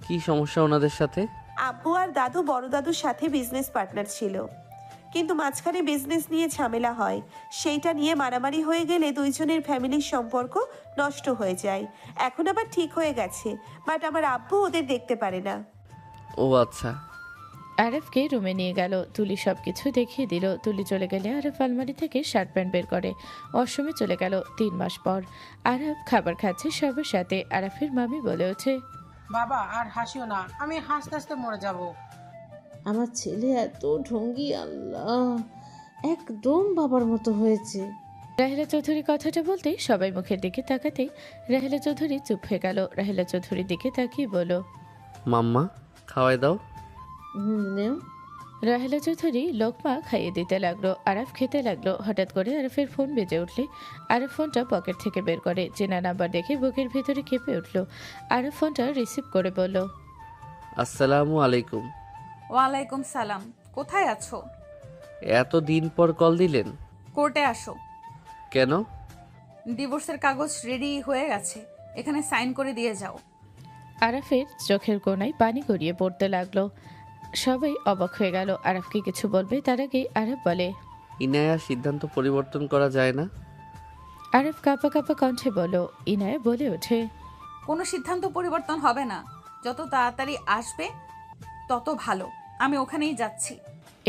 কি সমস্যা ওনাদের সাথে? আব্বু আর দাদু বড় দাদুর সাথে বিজনেস পার্টনার ছিল, কিন্তু মাঝখানে বিজনেস নিয়ে ঝামেলা হয়। সেইটা নিয়ে মারামারি হয়ে গেলে দুইজনের ফ্যামিলির সম্পর্ক নষ্ট হয়ে যায়। এখন আবার ঠিক হয়ে গেছে, বাট আমার আব্বু ওদের দেখতে পারে না। ও আচ্ছা। আরাফকে রুমে নিয়ে গেল। তুলি সবকিছু দেখিয়ে দিল। তুলি চলে গেলে আরাফ আলমারি থেকে শার্ট প্যান্ট বের করে। অসমে চলে গেল 3 মাস পর। আরাফ খাবার খাচ্ছে সবার সাথে। আরাফের মামি বলে ওঠে, বাবা আর হাসিও না, আমি হাসতে হাসতে মরে যাব। আমার ছেলে এত ঢঙ্গি, আল্লাহ একদম বাবার মতো হয়েছে। রাহেলা চৌধুরী কথাটা বলতে সবাই মুখের দিকে তাকাতেই রাহেলা চৌধুরী চুপ হয়ে গেল। রাহেলা চৌধুরীর দিকে তাকিয়ে বলল, মাম্মা খাওয়াই দাও। নেও। রাহেলা চৌধুরী লোকমা খাইয়ে দিতে লাগলো। আরাফ খেতে লাগলো। হঠাৎ করে আরাফের ফোন বেজে উঠলে আরাফ ফোনটা পকেট থেকে বের করে। চেনা নাম্বার দেখে বুকের ভেতরে কেঁপে উঠল। আরাফ ফোনটা রিসিভ করে বলল, আসসালামু আলাইকুম। ওয়ালাইকুম সালাম। কোথায় আছো? এত দিন পর কল দিলেন? কোর্টে আসো। কেন? ডিভোর্সের কাগজ রেডি হয়ে গেছে, এখানে সাইন করে দিয়ে যাও। আরাফের চোখের কোণায় পানি গড়িয়ে পড়তে লাগলো। সবাই অবাক হয়ে গেল। আরাফকে কিছু বলবে তার আগেই আরাফ বলে, ইনায়া, সিদ্ধান্ত পরিবর্তন করা যায় না। আরাফ কাঁপা কাঁপা কণ্ঠে বলো। ইনায়া বলে ওঠে, কোনো সিদ্ধান্ত পরিবর্তন হবে না, যত তাড়াতাড়ি আসবে তত ভালো। আমি ওখানেই যাচ্ছি।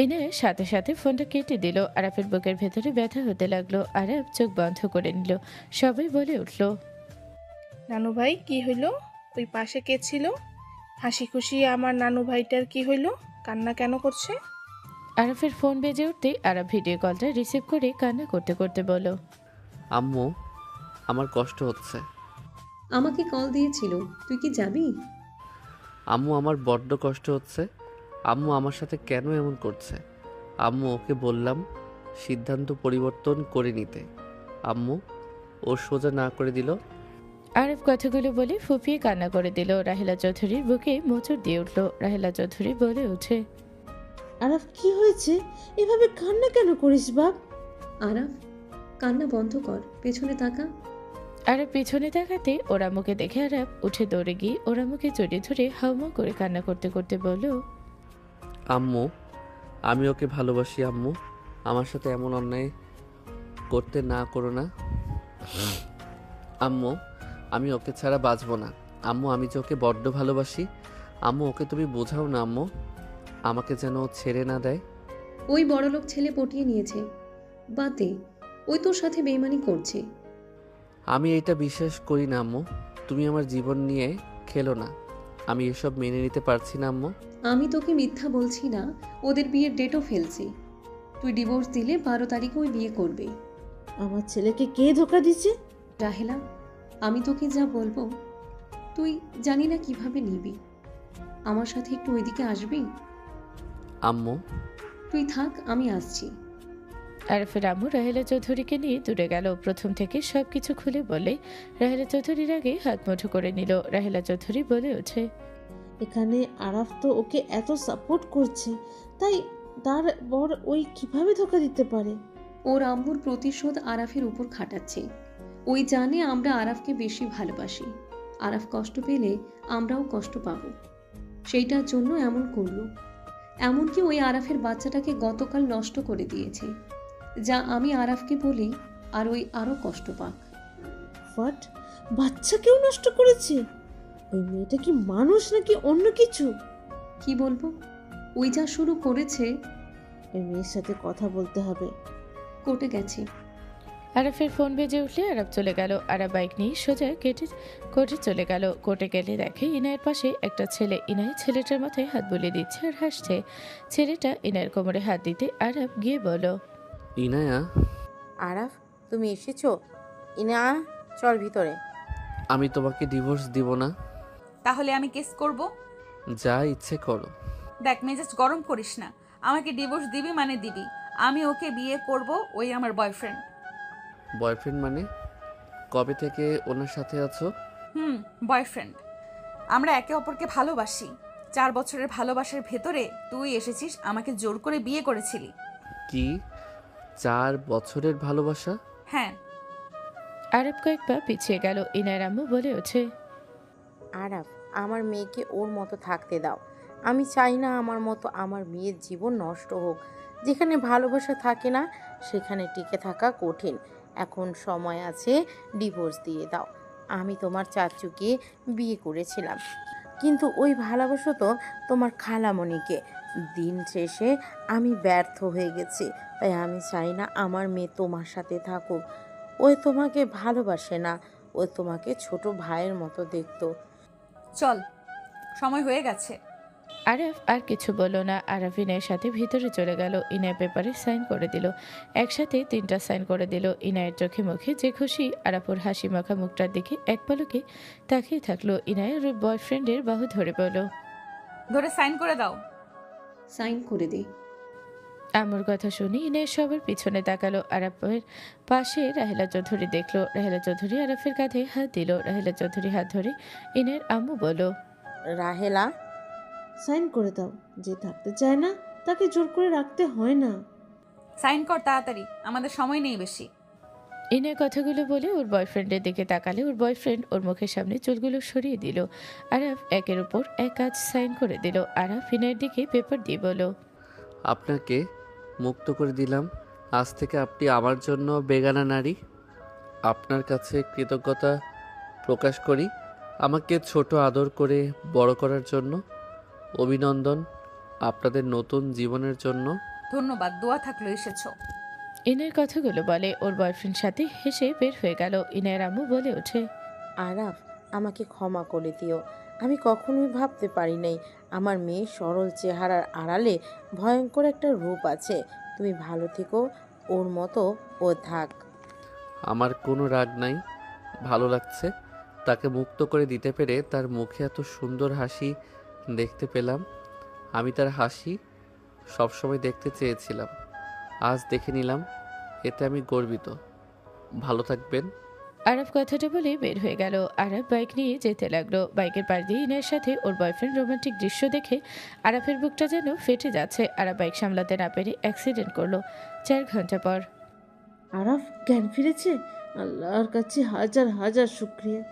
ইনায়া সাথে সাথে ফোনটা কেটে দিল। আরাফের বুকের ভেতরে ব্যথা হতে লাগলো। আরাফ চোখ বন্ধ করে নিল। সবাই বলে উঠল, নানু ভাই কি হইল? ওই পাশে কে ছিল? হাসি খুশি আমার নানু ভাইটার কি হইল? কান্না কেন করছে? আরাফের ফোন বেজে উঠতেই আরাফ ভিডিও কলটা রিসিভ করে কান্না করতে করতে বলো, আম্মু, আমার কষ্ট হচ্ছে। আমাকে কল দিয়েছিল, তুই কি যাবি? আম্মু, আমার বড্ড কষ্ট হচ্ছে। আম্মু আমার সাথে কেন এমন করছে? আম্মু, ওকে বললাম সিদ্ধান্ত পরিবর্তন করে নিতে। আম্মু, ও সোজা না করে দিল। আরাফ কথাগুলো বলে ফুপিয়ে কান্না করে দিল। রাহেলা চৌধুরীর বুকে মোচড় দিয়ে উঠল। রাহেলা চৌধুরী বলে ওঠে, আরাফ কি হয়েছে? এভাবে কান্না কেন করিস বাপ? আরাফ, কান্না বন্ধ কর, পেছনে তাকা। আরাফ পিছনে তাকাতে ওরা মুখে দেখে আরাফ উঠে দৌড়ে গিয়ে ওরা মুখে জড়িয়ে ধরে হাউমাউ করে কান্না করতে করতে বলল, আম্মু, আমি ওকে ভালোবাসি। আম্মু, আমার সাথে এমন অন্যায় করতে না করো না। আম্মু, আমি ওকে ছাড়া বাঁচবো না। আম্মু, আমি যে ওকে বড্ড ভালোবাসি। আম্মু, ওকে তুমি বোঝাও না আম্মু, আমাকে যেন ও ছেড়ে না দেয়। ওই বড়লোক ছেলে পটিয়ে নিয়েছে, বাদ দে, ওই তোর সাথে বেইমানি করছে। আমি এটা বিশ্বাস করি না আম্মু, তুমি আমার জীবন নিয়ে খেলো না। আমি এসব মেনে নিতে পারছি না আম্মু। আমি তোকে মিথ্যা বলছি না, ওদের বিয়ের ডেটও ফেলছি। তুই ডিভোর্স দিলে 12 তারিখে ওই বিয়ে করবে। আমার ছেলেকে কে ধোকা দিচ্ছে? রাহেলা, আমি তোকে যা বলবো তুই জানি না কিভাবে নিবি। আমার সাথে একটু ওইদিকে আসবি? আম্মু, তুই থাক, আমি আসছি। আরাফের আম্মু রাহেলা চৌধুরীকে নিয়ে দূরে গেল। প্রথম থেকে সবকিছু খুলে বলে রাহেলা চৌধুরীর আগে হাত মুঠো করে নিল। রাহেলা চৌধুরী বলে ওঠে, এখানে আরাফ তো ওকে এত সাপোর্ট করছে, তাই তার বর ওই কিভাবে ধোকা দিতে পারে? ওর আম্মুর প্রতিশোধ আরাফের উপর খাটাচ্ছে। ওই জানে আমরা আরাফকে বেশি ভালোবাসি। আরাফ কষ্ট পেলে আমরাও কষ্ট পাব, সেইটার জন্য এমন করলো। এমনকি ওই আরাফের বাচ্চাটাকে গতকাল নষ্ট করে দিয়েছে। যা আমি আরাফকে বলি আর ওই আরও কষ্ট পাক। হোয়াট? বাচ্চাকেও নষ্ট করেছে? ওই মেয়েটা কি মানুষ নাকি অন্য কিছু? কি বলবো, ওই যা শুরু করেছে। ওই মেয়ের সাথে কথা বলতে হবে। কোর্টে গেছে। আরাফের ফোন বেজে উঠলে আরাফ চলে গেল। আরাফ বাইক নিয়ে সোজা কোর্টে চলে গেল। কোর্টে গেলে দেখে ইনায়ের পাশে একটা ছেলে। ইনায় ছেলেটার মাথায় হাত বুলিয়ে দিচ্ছে আর হাসছে। ছেলেটা ইনায়ের কোমরে হাত দিতে আরাফ গিয়ে বলো, ইনায়া। আরাফ, তুমি এসেছো? ইনা, চল ভিতরে। আমি তোমাকে ডিভোর্স দিব না। তাহলে আমি কেস করব? যা ইচ্ছে করো। দেখ, মেজাজ গরম করিস না। আমাকে ডিভোর্স দিবি মানে দিবি। আমি ওকে বিয়ে করব, ওই আমার বয়ফ্রেন্ড। বয়ফ্রেন্ড মানে? কবে থেকে ওনার সাথে আছো? বয়ফ্রেন্ড। আমরা একে অপরকে ভালোবাসি। 4 বছরের ভালোবাসার ভেতরে তুই এসেছিস, আমাকে জোর করে বিয়ে করেছিলি। কি 4 বছরের ভালোবাসা? হ্যাঁ। আরাফ কয়েক পা পিছিয়ে গেল। ইনায়ের আম্মু বলে ওঠে, আরাফ, আমার মেয়েকে ওর মতো থাকতে দাও। আমি চাই না আমার মতো আমার মেয়ের জীবন নষ্ট হোক। যেখানে ভালোবাসা থাকে না সেখানে টিকে থাকা কঠিন। এখন সময় আছে, ডিভোর্স দিয়ে দাও। আমি তোমার চাচুকে বিয়ে করেছিলাম, কিন্তু ওই ভালোবাসা তো তোমার খালামণিকে। দিন শেষে আমি ব্যর্থ হয়ে গেছি। তাই আমি চাই না আমার মেয়ে তোমার সাথে থাকুক। ওই তোমাকে ভালোবাসে না, ও তোমাকে ছোট ভাইয়ের মতো দেখতো। চল, সময় হয়ে গেছে। আরাফ আর কিছু বলল না। আরাফ ইনায়ের সাথে ভিতরে চলে গেল। ইনায় পেপারে সাইন করে দিল। একসাথে 3টা সাইন করে দিল। ইনায়ের চোখে মুখে যে খুশি। আরাফুর হাসি মাখা মুখটার দিকে এক পলকে তাকিয়ে থাকলো। ইনায়ের বয়ফ্রেন্ডের বাহু ধরে বলল, ধরে সাইন করে দাও। সাইন করে দে। আমার কথা শুনে ইনায়ের সবার পিছনে তাকালো। আরাফের পাশে রাহেলা চৌধুরী দেখলো। রাহেলা চৌধুরী আরাফের কাঁধে হাত দিল। রাহেলা চৌধুরী হাত ধরে ইনায়ের আম্মু বলল, রাহেলা, সাইন করে দাও। যে থাকতে চায় না তাকে জোর করে রাখতে হয় না। সাইন কর তাড়াতাড়ি, আমাদের সময় নেই বেশি। ইনার কথাগুলো বলে ওর বয়ফ্রেন্ডের দিকে তাকালে ওর বয়ফ্রেন্ড ওর মুখের সামনে চুলগুলো সরিয়ে দিল। আরাফ একের উপর এক কাজ সাইন করে দিল। আরাফ ইনার দিকে পেপার দিয়ে বলল, আপনাকে মুক্ত করে দিলাম। আজ থেকে আপনি আমার জন্য বেগানা নারী। আপনার কাছে কৃতজ্ঞতা প্রকাশ করি আমাকে ছোট আদর করে বড় করার জন্য। অভিনন্দন আপনাদের নতুন জীবনের জন্য। ধন্যবাদ, দোয়া থাকলো এসেছো। ইনার কথাগুলো বলে ওর বয়ফ্রেন্ড সাথে হেসে বের হয়ে গেল। ইনার আম্মু বলে ওঠে, আরাফ, আমাকে ক্ষমা করে দিও। আমি কখনোই ভাবতে পারি নাই আমার মেয়ে সরল চেহারার আড়ালে ভয়ঙ্কর একটা রূপ আছে। তুমি ভালো থেকো, ওর মতো ও থাক। আমার কোনো রাগ নাই, ভালো লাগছে তাকে মুক্ত করে দিতে পেরে। তার মুখে এত সুন্দর হাসি দেখতে পেলাম। আমি তার হাসি সবসময় দেখতে চেয়েছিলাম, আজ দেখে নিলাম, এতে আমি গর্বিত। ভালো থাকবেন। আরাফ কথাটা বলে বের হয়ে গেল। আরাফ বাইক নিয়ে যেতে লাগলো। বাইকের পাশ দিয়ে ইনার সাথে ওর বয়ফ্রেন্ড রোমান্টিক দৃশ্য দেখে আরাফের বুকটা যেন ফেটে যাচ্ছে। আরাফ বাইক সামলাতে না পেরে অ্যাক্সিডেন্ট করলো। 4 ঘন্টা পর আরাফ জ্ঞান ফিরেছে, আল্লাহর কাছে হাজার হাজার শুক্রিয়া।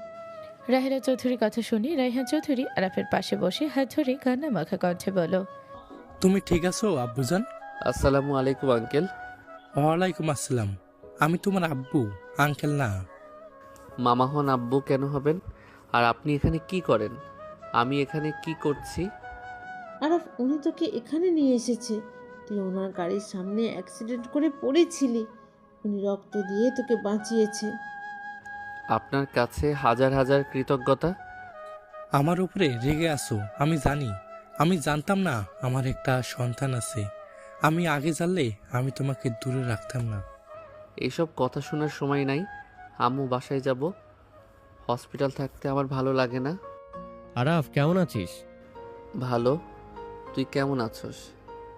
রাহেলা চৌধুরীর কথা শুনি রায়হান চৌধুরী আরাফের পাশে বসে হাত ধরে কান্না মাখা কণ্ঠে বলো, তুমি ঠিক আছো আব্বুজান? আসসালামু আলাইকুম আঙ্কেল। ওয়ালাইকুম আসসালাম। আমি তোমার আব্বু, আঙ্কেল না। মামা হন আব্বু কেন হবেন? আর আপনি এখানে কি করেন? আমি এখানে কি করছি? আরাফ, উনি তোকে এখানে নিয়ে এসেছে। তুই ওনার গাড়ির সামনে অ্যাক্সিডেন্ট করে পড়েছিলি, উনি রক্ত দিয়ে তোকে বাঁচিয়েছে। আপনার কাছে হাজার হাজার কৃতজ্ঞতা। আমার উপরে রেগে আসো, আমি জানি। আমি জানতাম না আমার একটা সন্তান আছে। আমি আগে জানলে আমি তোমাকে দূরে রাখতাম না। এইসব কথা শোনার সময় নাই। আম্মু বাসায় যাব। হসপিটাল থাকতে আমার ভালো লাগে না। আরাফ কেমন আছিস? ভালো, তুই কেমন আছস?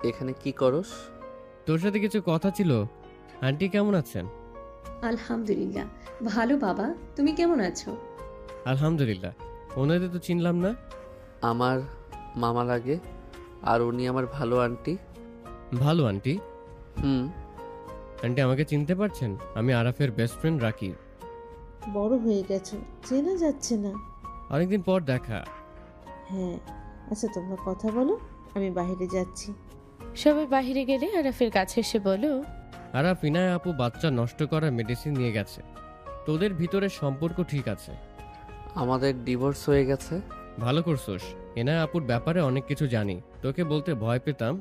এখানে কি করস? তোর সাথে কিছু কথা ছিল। আন্টি কেমন আছেন? আলহামদুলিল্লাহ ভালো বাবা, তুমি কেমন আছো? আলহামদুলিল্লাহ। ওনাদের তো চিনলাম না। আমার মামা লাগে, আর উনি আমার ভালো আন্টি। ভালো আন্টি? হুম। আন্টি আমাকে চিনতে পারছেন? আমি আরাফের বেস্ট ফ্রেন্ড রাকিব। বড় হয়ে গেছো, চেনা যাচ্ছে না। অনেকদিন পর দেখা। হ্যাঁ, আচ্ছা তোমরা কথা বলো, আমি বাইরে যাচ্ছি। সবাই বাহিরে গেলে আরাফের কাছে এসে বলো, আরাফ, ইনায়া আপু বাচ্চা নষ্ট করা মেডিসিন নিয়ে গেছে। তোদের ভিতরে সম্পর্ক ঠিক আছে। আমাদের ডিভোর্স হয়ে গেছে। ভালো করছোস। এনায়া আপুর ব্যাপারে অনেক কিছু জানি। তোকে বলতে ভয় পেতাম।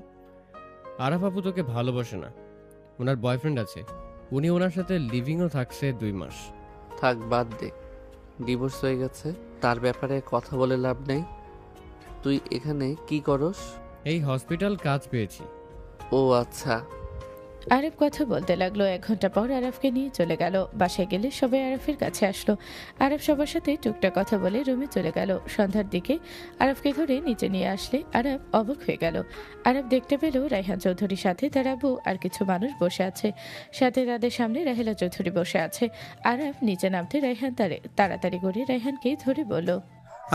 আরাফ আপু তোকে ভালোবাসে না। ওনার বয়ফ্রেন্ড আছে, উনি ওনার সাথে লিভিংও থাকছে 2 মাস। থাক, বাদ দে। ডিভোর্স হয়ে গেছে, তার ব্যাপারে কথা বলে লাভ নেই। তুই এখানে কি করস? এই হসপিটাল কাজ পেয়েছি। ও আচ্ছা। আরাফ কথা বলতে লাগলো। 1 ঘন্টা পর আরাফকে নিয়ে চলে গেল। বাসায় গেলে সবাই আরাফের কাছে আসলো। আরাফ সবার সাথে টুকটাক কথা বলে রুমে চলে গেল। সন্ধ্যার দিকে আরাফকে ধরে নিচে নিয়ে আসলে আরাফ অবাক হয়ে গেল। আরাফ দেখতে পেল রায়হান চৌধুরীর সাথে তার আব্বু আর কিছু মানুষ বসে আছে। সাথে তাদের সামনে রাহেলা চৌধুরী বসে আছে। আরাফ নিচে নামতে রায়হান তাড়াতাড়ি করে রায়হানকে ধরে বলল,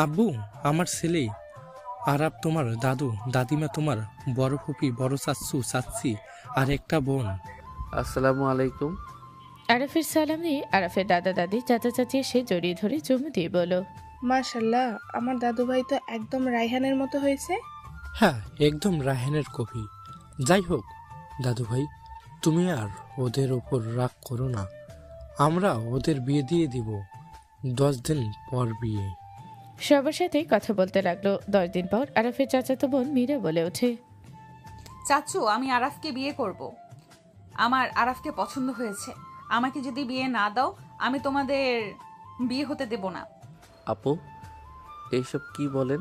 আব্বু, আমার ছেলে আরাফ তোমার দাদু দাদিমা, তোমার বড় ফুপি, বড় চাচ্চু চাচ্চি, আর একটা বোন। আসসালামু আলাইকুম। আরাফের সালাম নিয়ে আরাফের দাদা দাদি চাচা চাচি এসে জড়িয়ে ধরে চুমু দিয়ে বলল, মাশাল্লাহ, আমার দাদু ভাই তো একদম রায়হানের মতো হয়েছে। হ্যাঁ, একদম রায়হানের কপি। যাই হোক দাদু ভাই, তুমি আর ওদের ওপর রাগ করো না। আমরা ওদের বিয়ে দিয়ে দিব, 10 দিন পর বিয়ে। সবার সাথে কথা বলতে লাগলো। 10 দিন পর আরাফের চাচাতো বোন মীরা বলে ওঠে, চাচু, আমি আরাফকে বিয়ে করব। আমার আরাফকে পছন্দ হয়েছে। আমাকে যদি বিয়ে না দাও, আমি তোমাদের বিয়ে হতে দেব না। আপু, এইসব কি বলেন?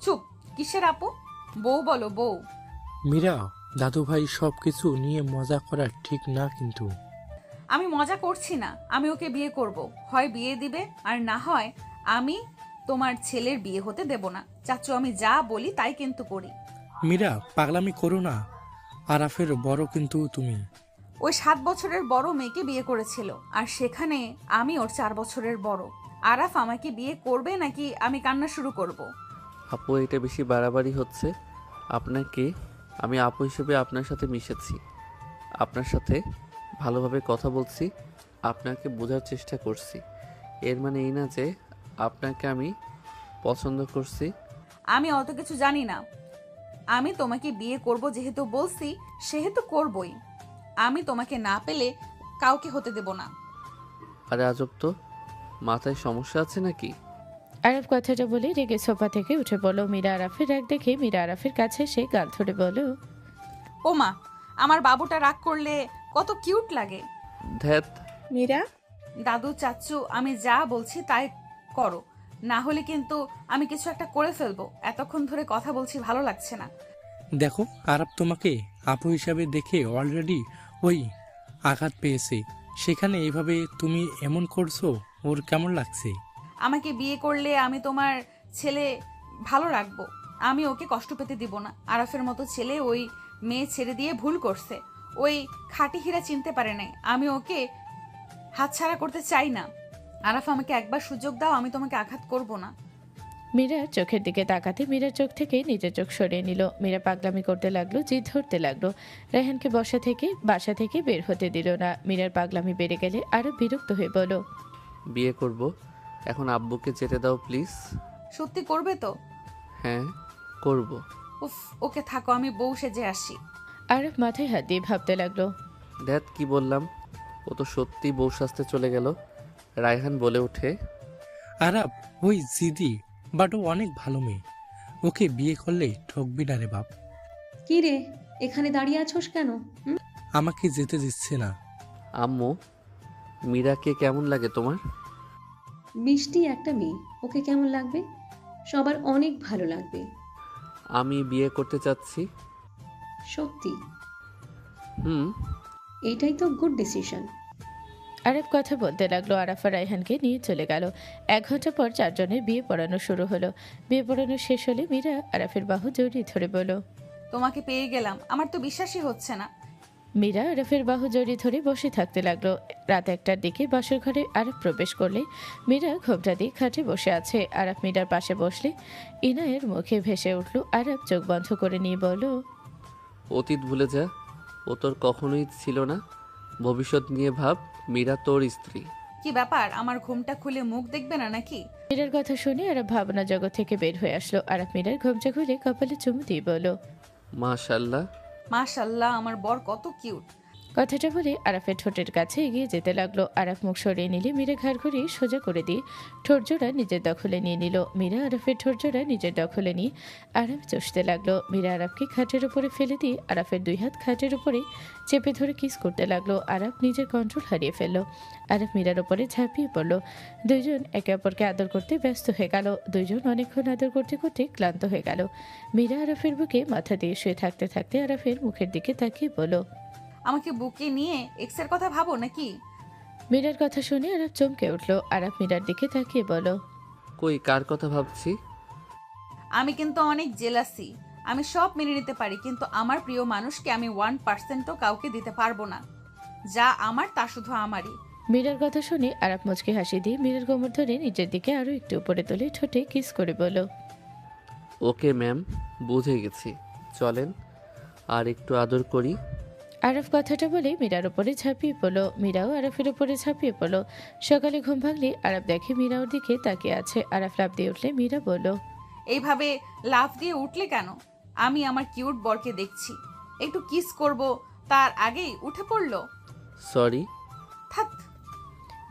চুপ, কিসের আপু? বউ বলো, বউ। মীরা, দাদু ভাই সব কিছু নিয়ে মজা করা ঠিক না কিন্তু। আমি মজা করছি না। আমি ওকে বিয়ে করব। হয় বিয়ে দিবে, আর না হয় আমি তোমার ছেলের বিয়ে হতে দেব না। চাচু, আমি যা বলি তাই কিন্তু করি। মীরা, পাগলামি করো না। আরাফের বড় কিন্তু তুমি। ওই 7 বছরের বড় মেয়েকে বিয়ে করেছিল, আর সেখানে আমি ওর 4 বছরের বড়। আরাফ আমাকে বিয়ে করবে নাকি আমি কান্না শুরু করব? আপু, এটা বেশি বাড়াবাড়ি হচ্ছে। আপনাকে আমি আপু হিসেবে আপনার সাথে মিশেছি, আপনার সাথে ভালোভাবে কথা বলছি। আপনাকে বোঝার চেষ্টা করছি। এর মানে এই না যে আপনাকে আমি পছন্দ করছি। আমি অত কিছু জানি না। আমি তোমাকে বিয়ে করব যেহেতু বলছি সেহেতু করবই। আমি তোমাকে না পেলে কাউকে হতে দেব না। আরে আজব তো, মাথায় সমস্যা আছে নাকি? আরাফ কথাটা বলে রেগে সোফা থেকে উঠে পড়লো। মীরা আরাফের রাগ দেখে মীরা আরাফের কাছে এসে গাল ধরে বলো, ও মা, আমার বাবুটা রাগ করলে কত কিউট লাগে। ধ্যাত। মীরা, দাদু চাচ্চু, আমি যা বলছি তাই করো, না হলে কিন্তু আমি কিছু একটা করে ফেলবো। এতক্ষণ ধরে কথা বলছি, ভালো লাগছে না। দেখো, আরাপ তোমাকে আপু হিসাবে দেখে অলরেডি ওই আঘাত পেয়েছে, সেখানে এইভাবে তুমি এমন করছো, ওর কেমন লাগছে? আমাকে বিয়ে করলে আমি তোমার ছেলে ভালো রাখবো, আমি ওকে কষ্ট পেতে দিব না। আরাফের মতো ছেলে ওই মেয়ে ছেড়ে দিয়ে ভুল করছে, ওই খাঁটি হীরা চিনতে পারে নাই। আমি ওকে হাতছাড়া করতে চাই না। আরাফ, আমাকে একবার সুযোগ দাও, আমি তোমাকে আঘাত করব না। মীরার চোখের দিকে তাকাতে মীরার চোখ থেকে নিজের চোখ সরিয়ে নিল। মীরা পাগলামি করতে লাগলো, জিদ ধরতে লাগলো। রায়হানকে বাসা থেকে বের হতে দিল না। মীরার পাগলামি বেড়ে গেলে আরো বিরক্ত হয়ে বলো, বিয়ে করব, এখন আব্বুকে যেতে দাও প্লিজ। সত্যি করবে তো? হ্যাঁ করব। উফ, ওকে থাকো, আমি বউ সেজে আসি। আরব মাথায় হাত দিয়ে ভাবতে লাগলো, ধ্যাত, কি বললাম? ও তো সত্যি বউ সাজতে চলে গেল। রায়হান বলে ওঠে, আরাপ ওই জিদি, বাট ও অনেক ভালো মেয়ে, ওকে বিয়ে করলে ঠকবি না রে বাপ। কি রে, এখানে দাঁড়িয়ে আছোস কেন? আমাকে যেতে দিচ্ছে না। আম্মু, মীরাকে কেমন লাগে তোমার? মিষ্টি একটা মেয়ে, ওকে কেমন লাগবে? সবার অনেক ভালো লাগবে। আমি বিয়ে করতে চাচ্ছি। সত্যি? হুম। এটাই তো গুড ডিসিশন। আরব কথা বলতে লাগলো। আরাফা রায়হানকে নিয়ে চলে গেল। 1 ঘন্টা পর 4 জনের বিয়ে পড়ানো শুরু হলো। বিয়ে পড়ানো শেষ হলে মীরা আরাফের বাহু জড়িয়ে ধরে বলো, তোমাকে পেয়ে গেলাম, আমার তো বিশ্বাসই হচ্ছে না। মীরা আরাফের বাহু জড়িয়ে ধরে বসে থাকতে লাগলো। রাত 1টার দিকে বাসর ঘরে আরাফ প্রবেশ করলে মীরা ঘোমটা দিয়ে খাটে বসে আছে। আরাফ মীরার পাশে বসলে ইনায়ের মুখে ভেসে উঠল। আরাফ চোখ বন্ধ করে নিয়ে বলল, অতীত ভুলে যা, ও তোর কখনোই ছিল না। ভবিষ্যৎ নিয়ে ভাব, মীরা তোর স্ত্রী। কি ব্যাপার, আমার ঘুমটা খুলে মুখ দেখবে না নাকি? মীরার কথা শুনে আরাফ ভাবনা জগৎ থেকে বের হয়ে আসলো। আরাফ মীরার ঘোমটা খুলে কপালে চুমু দিয়ে বলল, মাশাআল্লাহ। মাশাআল্লাহ, আমার বর কত কিউট। কথাটা বলে আরাফের ঠোঁটের কাছে এগিয়ে যেতে লাগলো। আরাফ মুখ সরিয়ে নিলে মীরা ঘাড় ঘুরিয়ে সোজা করে দিয়ে ঠোঁটজোড়া নিজের দখলে নিয়ে নিল। মীরা আরাফের ঠোঁটজোড়া নিজের দখলে নিয়ে আরাফ চষতে লাগলো। মীরা আরাফকে খাটের উপরে ফেলে দিয়ে আরাফের 2 হাত খাটের উপরে চেপে ধরে কিস করতে লাগলো। আরাফ নিজের কন্ট্রোল হারিয়ে ফেললো। আরাফ মীরার উপরে ঝাঁপিয়ে পড়লো। দুইজন একে অপরকে আদর করতে ব্যস্ত হয়ে গেল। দুইজন অনেকক্ষণ আদর করতে করতে ক্লান্ত হয়ে গেল। মীরা আরাফের বুকে মাথা দিয়ে শুয়ে থাকতে থাকতে আরাফের মুখের দিকে তাকিয়ে বলল, আমাকে বুকে নিয়ে এক্সের কথা ভাবো নাকি? মীরার কথা শুনে আরাফ চমকে উঠলো। আরাফ মীরার দিকে তাকিয়ে বলো, কই, কার কথা ভাবছি? আমি কিন্তু অনেক জেলাসি। আমি সব মেনে নিতে পারি, কিন্তু আমার প্রিয় মানুষকে আমি 1%ও কাউকে দিতে পারবো না। যা আমার তা শুধু আমারই। মীরার কথা শুনে আরাফ মুচকি হাসি দিয়ে মীরার কোমর ধরে নিজের দিকে আরো একটু উপরে তুলে ঠোঁটে কিস করে বলো, ওকে ম্যাম, বুঝে গেছি, চলেন আর একটু আদর করি। আরাফ কথাটা বলে মীরার উপরে ঝাঁপিয়ে পড়লো। মীরাও আরাফের উপরে ঝাঁপিয়ে পড়লো। সকালে ঘুম ভাঙলে আরাফ দেখে মীরা ওর দিকে তাকিয়ে আছে। আরাফ লাফ দিয়ে উঠলে মীরা বলল, এইভাবে লাফ দিয়ে উঠলে কেন? আমি আমার কিউট বরকে দেখছি, একটু কিস করব, তার আগেই উঠে পড়লো। সরি। থাক।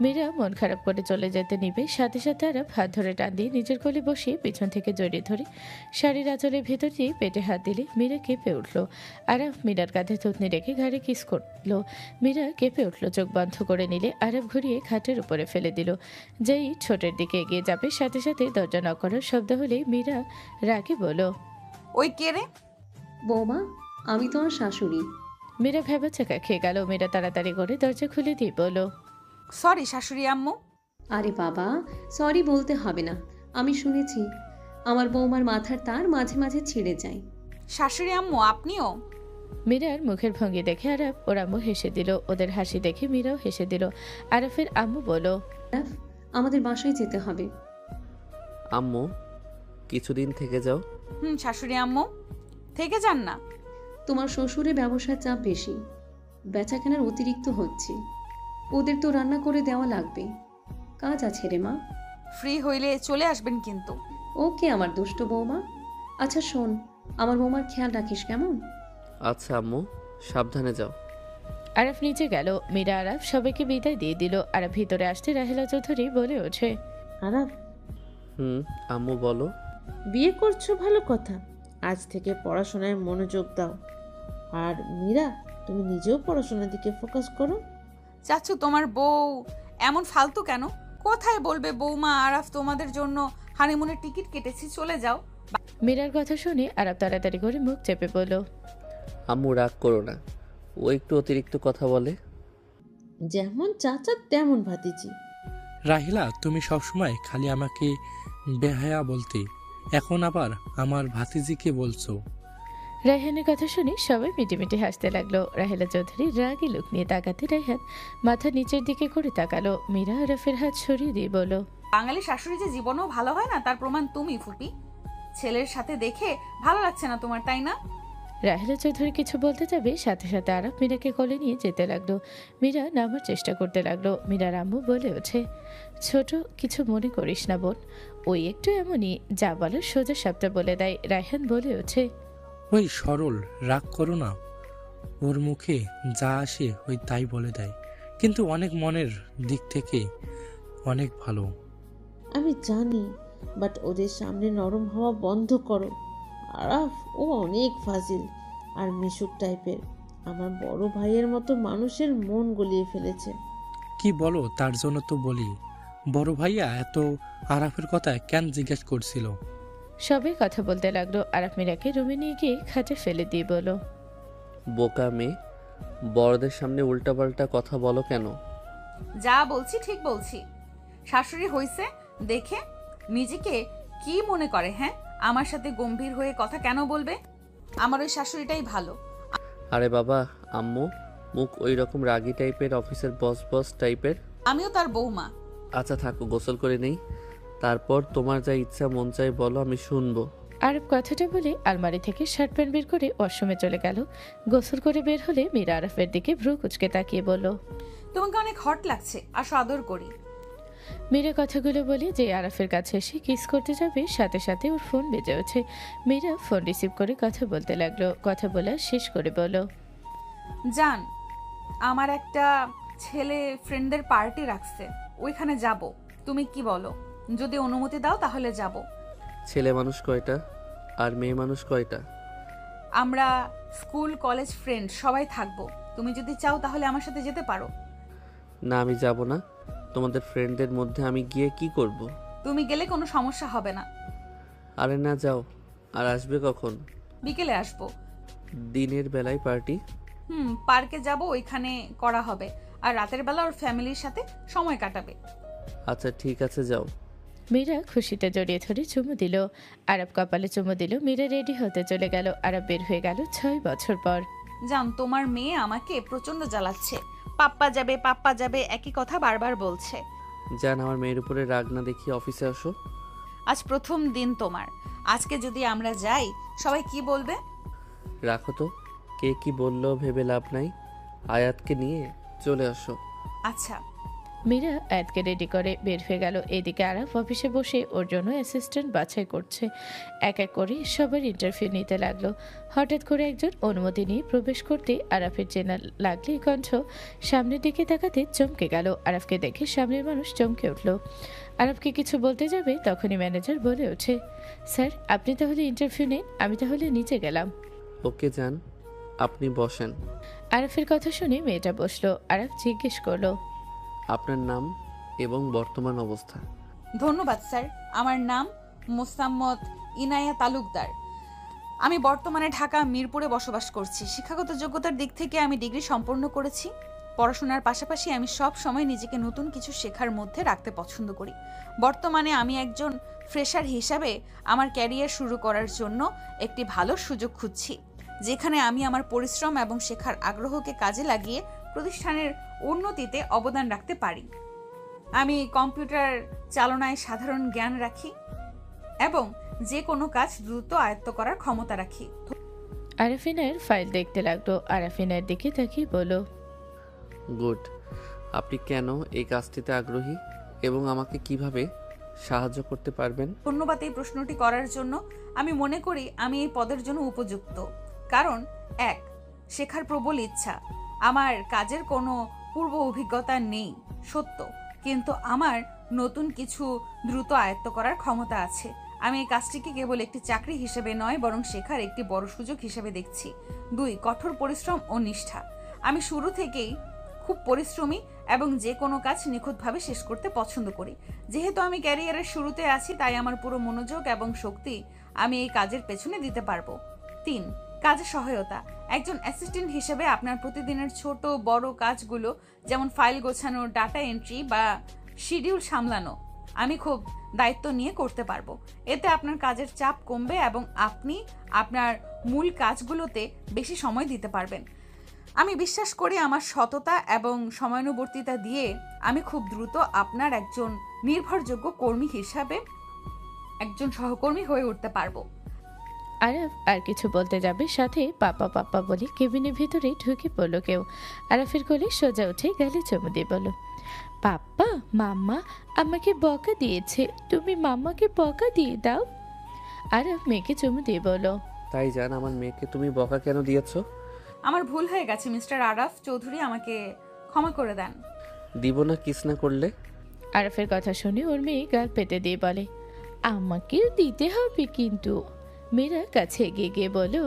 মীরা মন খারাপ করে চলে যেতে নিবে, সাথে সাথে আরাফ হাত ধরে টান দিয়ে নিজের কোলে বসিয়ে পিছন থেকে জড়িয়ে ধরে শাড়ির আঁচলের ভেতর দিয়ে পেটে হাত দিলে মীরা কেঁপে উঠলো। আরাফ মীরার কাঁধে থুতনি রেখে ঘাড়ে কিস করলো। মীরা কেঁপে উঠলো, চোখ বন্ধ করে নিলে আরাফ ঘুরিয়ে খাটের উপরে ফেলে দিল। যেই ঠোঁটের দিকে এগিয়ে যাবে সাথে সাথে দরজা নক করার শব্দ হলেই মীরা রাগে বলো, ওই কে রে? বৌমা, আমি তোমার শাশুড়ি। মীরা ভেবাচাকা খেয়ে গেল। মীরা তাড়াতাড়ি করে দরজা খুলে দিয়ে বলো, সরি শাশুড়ি আম্মু। আরে বাবা, সরি বলতে হবে না। আমি শুনেছি আমার বৌমার মাথার তার মাঝে মাঝে ছিঁড়ে যায়। শাশুড়ি আম্মু, আপনিও? মীরার মুখের ভঙ্গি দেখে আরাফ ওর আম্মু হেসে দিল। ওদের হাসি দেখে মীরাও হেসে দিল। আরাফের আম্মু বলো, আরাফ, আমাদের বাসায় যেতে হবে। আম্মু, কিছুদিন থেকে যাও। শাশুড়ি আম্মু, থেকে যান না। তোমার শ্বশুরের ব্যবসার চাপ বেশি, বেচাকেনার অতিরিক্ত হচ্ছে। ওদের তো রান্না করে দেওয়া লাগবে। কাজ আছে রে মা। ফ্রি হইলে চলে আসবেন কিন্তু। ওকে আমার দুষ্ট বৌমা। আচ্ছা শোন, আমার বৌমার খেয়াল রাখিস কেমন? আচ্ছা আম্মু, সাবধানে যাও। আরাফ নিচে গেল। মীরা আরাফ সবাইকে বিদায় দিয়ে দিল। আরাফ ভিতরে আসতে রাহেলা চৌধুরী বলে ওঠে, আরাফ, আম্মু বলো। বিয়ে করছো ভালো কথা, আজ থেকে পড়াশোনায় মনোযোগ দাও। আর মীরা, তুমি নিজেও পড়াশোনার দিকে ফোকাস করো। চাচ্ছু তোমার বউ এমন ফালতু কেন? কোথায় বলবে বৌমা আরাফ তোমাদের জন্য হানিমুনের টিকিট কেটেছি, চলে যাও। মীরার কথা শুনে আরাফ তাড়াতাড়ি করে মুখ চেপে বলল, আম্মু রাগ করো না, ও একটু অতিরিক্ত কথা বলে। যেমন চাচা তেমন ভাতিজি। রাহিলা, তুমি সবসময় খালি আমাকে বেহায়া বলতে, এখন আবার আমার ভাতিজিকে বলছো। রায়হানের কথা শুনে সবাই মিটিমিটি হাসতে লাগলো। রাহেলা চৌধুরী রাগী লোক নিয়ে তাকাতে রায়হান মাথা নিচের দিকে করে তাকালো। মীরা আরাফের হাত সরিয়ে দিয়ে বলল, বাঙালি শাশুড়ি যে জীবনেও ভালো হয় না তার প্রমাণ তুমি ফুপি। ছেলের সাথে দেখে ভালো লাগছে না তোমার, তাই না? রাহেলা চৌধুরী কিছু বলতে যাবে, সাথে সাথে আরাফ মীরাকে কোলে নিয়ে যেতে লাগলো। মীরা নামার চেষ্টা করতে লাগলো। মীরার আম্মু বলে ওঠে, ছোট কিছু মনে করিস না বোন, ওই একটু এমনই, যা বলার সোজা সাপটা বলে দেয়। রায়হান বলে ওঠে, ওই সরল, রাগ করো না, ওর মুখে যা আসে ওই তাই বলে দেয়, কিন্তু অনেক মনের দিক থেকে অনেক ভালো। আমি জানি, বাট ওদের সামনে নরম হওয়া বন্ধ করো। আরাফ ও অনেক ফাজিল আর মিশুক টাইপের, আমার বড় ভাইয়ের মতো মানুষের মন গলিয়ে ফেলেছে। কি বলো, তার জন্য তো বলি, বড় ভাইয়া এত আরাফের কথা কেন জিজ্ঞেস করছিল? সবাই কথা বলতে লাগলো। আরাফ মীরাকে রুমে নিয়ে গিয়ে খাটে ফেলে দিয়ে বলো, বোকা মেয়ে, বড়দের সামনে উল্টাপাল্টা কথা বলো কেন? যা বলছি ঠিক বলছি। শাশুড়ি হইছে দেখে নিজেকে কি মনে করে? হ্যাঁ, আমার সাথে গম্ভীর হয়ে কথা কেন বলবে? আমার ওই শাশুড়িটাই ভালো। আরে বাবা, আম্মু মুখ ওই রকম রাগী টাইপের, অফিসের বস বস টাইপের। আমিও তার বৌমা। আচ্ছা থাকো, গোসল করে নেই, তারপর তোমার যা ইচ্ছা মন চাই বলো, আমি শুনবো। আরব কথাটা বলে আলমারি থেকে শার্ট প্যান্ট বের করে ওয়াশরুমে চলে গেল। গোসল করে বের হলে মীরা আরাফের দিকে ভ্রু কুচকে তাকিয়ে বলল, তোমাকে অনেক হট লাগছে, আসো আদর করি। মীরা কথাগুলো বলে যে আরাফের কাছে এসে কিস করতে যাবে, সাথে সাথে ওর ফোন বেজে ওঠে। মীরা ফোন রিসিভ করে কথা বলতে লাগলো। কথা বলা শেষ করে বলল, জান, আমার একটা ছেলে ফ্রেন্ডদের পার্টি রাখছে, ওইখানে যাব। তুমি কি বলো? যদি অনুমতি দাও তাহলে যাব। ছেলে মানুষ কয়টা আর মেয়ে মানুষ কয়টা? আমরা স্কুল কলেজ ফ্রেন্ড সবাই থাকবো। তুমি যদি চাও তাহলে আমার সাথে যেতে পারো। না, আমি যাব না। তোমাদের ফ্রেন্ডদের মধ্যে আমি গিয়ে কি করব? তুমি গেলে কোনো সমস্যা হবে না। আরে না, যাও। আর আসবে কখন? বিকেলে আসবো। দিনের বেলায় পার্টি? পার্কে যাব, ওইখানে করা হবে। আর রাতের বেলা ওর ফ্যামিলির সাথে সময় কাটাবে। আচ্ছা ঠিক আছে, যাও। মীরা খুশিতে জড়িয়ে ধরে চুমু দিল। আরব কপালে চুমু দিল। মীরা রেডি হতে চলে গেল। আরব বের হয়ে গেল 6 বছর পর। জান, তোমার মেয়ে আমাকে প্রচন্ড জ্বালাচ্ছে। পাপ্পা যাবে একই কথা বারবার বলছে। জান, আমার মেয়ের উপরে রাগ না দেখিয়ে অফিসে আসো। আজ প্রথম দিন তোমার। আজকে যদি আমরা যাই সবাই কি বলবে? রাখো তো, কে কি বললো ভেবে লাভ নাই। আয়াতকে নিয়ে চলে আসো। আচ্ছা। মীরা আয়াতকে রেডি করে বের হয়ে গেল। এদিকে আরাফ অফিসে বসে ওর জন্য অ্যাসিস্ট্যান্ট বাছাই করছে। এক এক করে সবার ইন্টারভিউ নিতে লাগলো। হঠাৎ করে একজন অনুমতি নিয়ে প্রবেশ করতে আরাফের চেনা লাগলে কণ্ঠ সামনের দিকে তাকাতে চমকে গেল। আরাফকে দেখে সামনের মানুষ চমকে উঠল। আরাফকে কিছু বলতে যাবে তখনই ম্যানেজার বলে ওঠে, স্যার আপনি তাহলে ইন্টারভিউ নেন, আমি তাহলে নিচে গেলাম। ওকে যান, আপনি বসেন। আরাফের কথা শুনে মেয়েটা বসলো। আরাফ জিজ্ঞেস করলো, আপনার নাম এবং বর্তমান অবস্থা? ধন্যবাদ স্যার, আমার নাম মোসাম্মদ ইনায়া তালুকদার। আমি বর্তমানে ঢাকা মিরপুরে বসবাস করছি। শিক্ষাগত যোগ্যতার দিক থেকে আমি ডিগ্রি সম্পন্ন করেছি। পড়াশোনার পাশাপাশি আমি সব সময় নিজেকে নতুন কিছু শেখার মধ্যে রাখতে পছন্দ করি। বর্তমানে আমি একজন ফ্রেশার হিসাবে আমার ক্যারিয়ার শুরু করার জন্য একটি ভালো সুযোগ খুঁজছি, যেখানে আমি আমার পরিশ্রম এবং শেখার আগ্রহকে কাজে লাগিয়ে প্রতিষ্ঠানের উন্নতিতে অবদান রাখতে পারি। আমি কম্পিউটার চালনায় সাধারণ জ্ঞান রাখি এবং যে কোনো কাজ দ্রুত আয়ত্ত করার ক্ষমতা রাখি। আরাফিনের ফাইল দেখতে লাগলো। আরাফিনের দিকে তাকিয়ে বলল, গুড, আপনি কেন এই কাজটিতে আগ্রহী এবং আমাকে কিভাবে সাহায্য করতে পারবেন? ধন্যবাদ এই প্রশ্নটি করার জন্য। আমি মনে করি আমি এই পদের জন্য উপযুক্ত। কারণ 1, শেখার প্রবল ইচ্ছা। আমার কাজের কোনো পূর্ব অভিজ্ঞতা নেই সত্য, কিন্তু আমার নতুন কিছু দ্রুত আয়ত্ত করার ক্ষমতা আছে। আমি এই কাজটিকে কেবল একটি চাকরি হিসেবে নয়, বরং শেখার একটি বড় সুযোগ হিসেবে দেখছি। 2, কঠোর পরিশ্রম ও নিষ্ঠা। আমি শুরু থেকেই খুব পরিশ্রমী এবং যে কোনো কাজ নিখুঁতভাবে শেষ করতে পছন্দ করি। যেহেতু আমি ক্যারিয়ারের শুরুতে আছি, তাই আমার পুরো মনোযোগ এবং শক্তি আমি এই কাজের পেছনে দিতে পারবো। 3, কাজের সহায়তা। একজন অ্যাসিস্ট্যান্ট হিসেবে আপনার প্রতিদিনের ছোট বড় কাজগুলো, যেমন ফাইল গোছানো, ডাটা এন্ট্রি বা শিডিউল সামলানো, আমি খুব দায়িত্ব নিয়ে করতে পারবো। এতে আপনার কাজের চাপ কমবে এবং আপনি আপনার মূল কাজগুলোতে বেশি সময় দিতে পারবেন। আমি বিশ্বাস করি আমার সততা এবং সময়ানুবর্তিতা দিয়ে আমি খুব দ্রুত আপনার একজন নির্ভরযোগ্য কর্মী হিসাবে একজন সহকর্মী হয়ে উঠতে পারবো। আরাফ আর কিছু বলতে যাবে, সাথে পাপা পাপা বলে কেবিনের ভিতরে ঢুকে পড়ল কেউ। আরাফের কোলে সোজা উঠে গালে চুমু দিয়ে বলল, পাপ্পা মাম্মা আমাকে বকা দিয়েছে, তুমি মাম্মাকে বকা দিয়ে দাও। আরাফ মেয়েকে চুমু দিয়ে বলল, তাই জান, আমার মেয়েকে তুমি বকা কেন দিয়েছো? আমার ভুল হয়ে গেছে মিস্টার আরাফ চৌধুরী, আমাকে ক্ষমা করে দেন। দিব না কিস না করলে? আরাফের কথা শুনে ওর মেয়ে গাল পেতে দিয়ে বলে, আমাকেও দিতে হবে কিন্তু। মেয়েরা কাছে এগিয়ে গিয়ে বলো,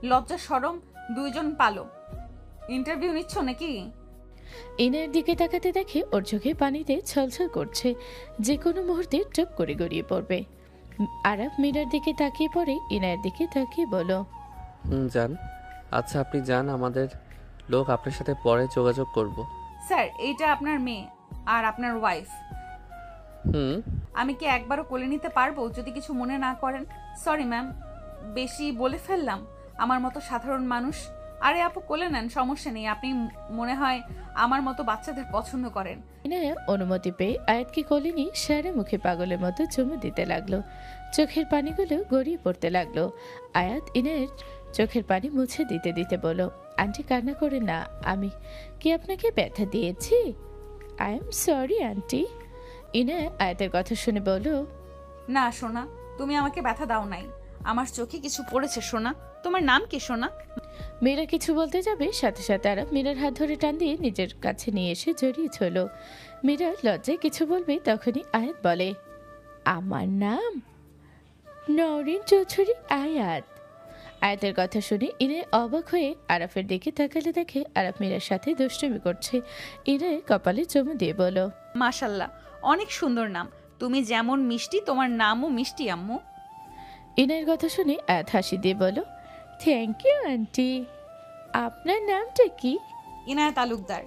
লজ্জা শরম দুইজন পালো, ইন্টারভিউ নিচ্ছ নাকি? ইনায়ের দিকে তাকাতে দেখে ওর চোখে পানিতে ছলছল করছে, যে কোনো মুহূর্তে টপ করে গড়িয়ে পড়বে। আরাফ মীরার দিকে তাকিয়ে পড়ে ইনায়ের দিকে তাকিয়ে বলো, যান। আচ্ছা আপনি যান, আমাদের লোক আপনার সাথে পরে যোগাযোগ করব। স্যার এইটা আপনার মেয়ে আর আপনার ওয়াইফ। আমি কি একবারও কোলে নিতে পারবো যদি কিছু মনে না করেন? সরি ম্যাম, বেশি বলে ফেললাম। আমার মতো সাধারণ মানুষ। আরে আপু কোলে নেন, সমস্যা নেই। আপনি মনে হয় আমার মতো বাচ্চাদের পছন্দ করেন। ইনায়া অনুমতি পেয়ে আয়াতকে কোলে নিয়ে সারা মুখে পাগলের মতো চুমু দিতে লাগলো। চোখের পানিগুলো গড়িয়ে পড়তে লাগলো। আয়াত ইনায়ের চোখের পানি মুছে দিতে দিতে বলল, আন্টি কান্না করে না, আমি কি আপনাকে ব্যথা দিয়েছি? I am sorry aunty. Inaya আয়াতের কথা শুনে বলল, না সোনা, তুমি আমাকে ব্যথা দাও নাই, আমার চোখে কিছু পড়েছে সোনা। তোমার নাম কি সোনা? মীরা কিছু বলতে যাবে, সাথে সাথে আরাফ মীরার হাত ধরে টান দিয়ে নিজের কাছে নিয়ে এসে জড়িয়ে ছিল। মীরা লজ্জায় কিছু বলবে, তখনই আয়াত বলে, আমার নাম নরিন চৌধুরী আয়াত। আয়াতের কথা শুনে ইনায় অবাক হয়ে আরাফের দিকে তাকালে দেখে আরাফ মীরার সাথে দুষ্টুমি করছে। ইনায় কপালে চুমু দিয়ে বলো, মাশাল্লাহ, অনেক সুন্দর নাম। তুমি যেমন মিষ্টি, তোমার নামও মিষ্টি আম্মু। ইনায়ের কথা শুনে আয়াত হাসি দিয়ে বলো, থ্যাংক ইউ আন্টি। আপনার নামটা কি? ইনায়া তালুকদার।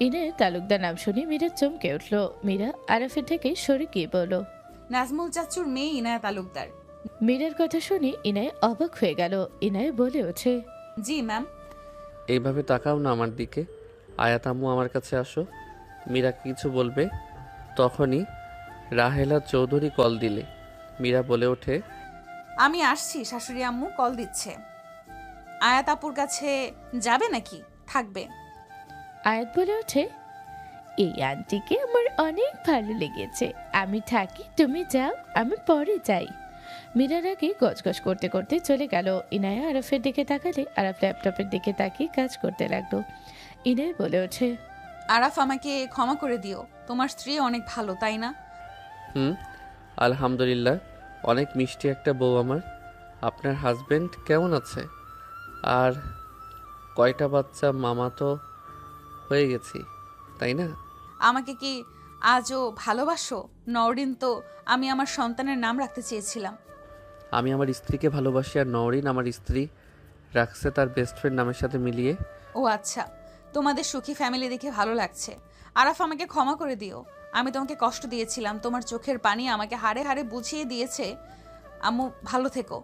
ইনায়ের তালুকদার নাম শুনে মীরা চমকে উঠল। মীরা আরাফের থেকে সরে গিয়ে বলো, নাজমুল চাচুর মেয়ে ইনায়া তালুকদার। মীরার কথা শুনে ইনায় অবাক হয়ে গেল। ইনায় বলে ওঠে, জি ম্যাম। এইভাবে তাকাও না আমার দিকে। আয়াত আম্মু আমার কাছে আসো। মীরা কিছু বলবে, তখনই রাহেলা চৌধুরী কল দিলে। মীরা বলে ওঠে, আমি আসছি, শাশুড়ি আম্মু কল দিচ্ছে। আয়াত আপুর কাছে যাবে নাকি থাকবে? আয়াত বলে ওঠে, এই আন্টিকে আমার অনেক ভালো লেগেছে, আমি থাকি, তুমি যাও, আমি পরে যাই। মীরার আগে গজগজ করতে করতে চলে গেল। ইনায়া আরাফের দিকে তাকালে আরাফ ল্যাপটপের দিকে তাকিয়ে কাজ করতে লাগলো। ইনায় বলে ওঠে, আরাফ আমাকে ক্ষমা করে দিও, তোমার স্ত্রী অনেক ভালো তাই না? আলহামদুলিল্লাহ, অনেক মিষ্টি একটা বউ আমার। আপনার হাজবেন্ড কেমন আছে? আর কয়টা বাচ্চা? মামা তো হয়ে গেছি তাই না? আমাকে কি আজও ভালোবাসো? নওরিন তো আমি আমার সন্তানের নাম রাখতে চেয়েছিলাম। আমি আমার স্ত্রীকে ভালোবাসি, আর নওরিন আমার স্ত্রী রাখছে তার বেস্ট ফ্রেন্ড নামের সাথে মিলিয়ে। ও আচ্ছা, তোমাদের সুখী ফ্যামিলি দেখে ভালো লাগছে। আরাফ আমাকে ক্ষমা করে দিও, আমি তোমাকে কষ্ট দিয়েছিলাম। তোমার চোখের পানি আমাকে হাড়ে হাড়ে বুঝিয়ে দিয়েছে। আম্মু ভালো থেকো।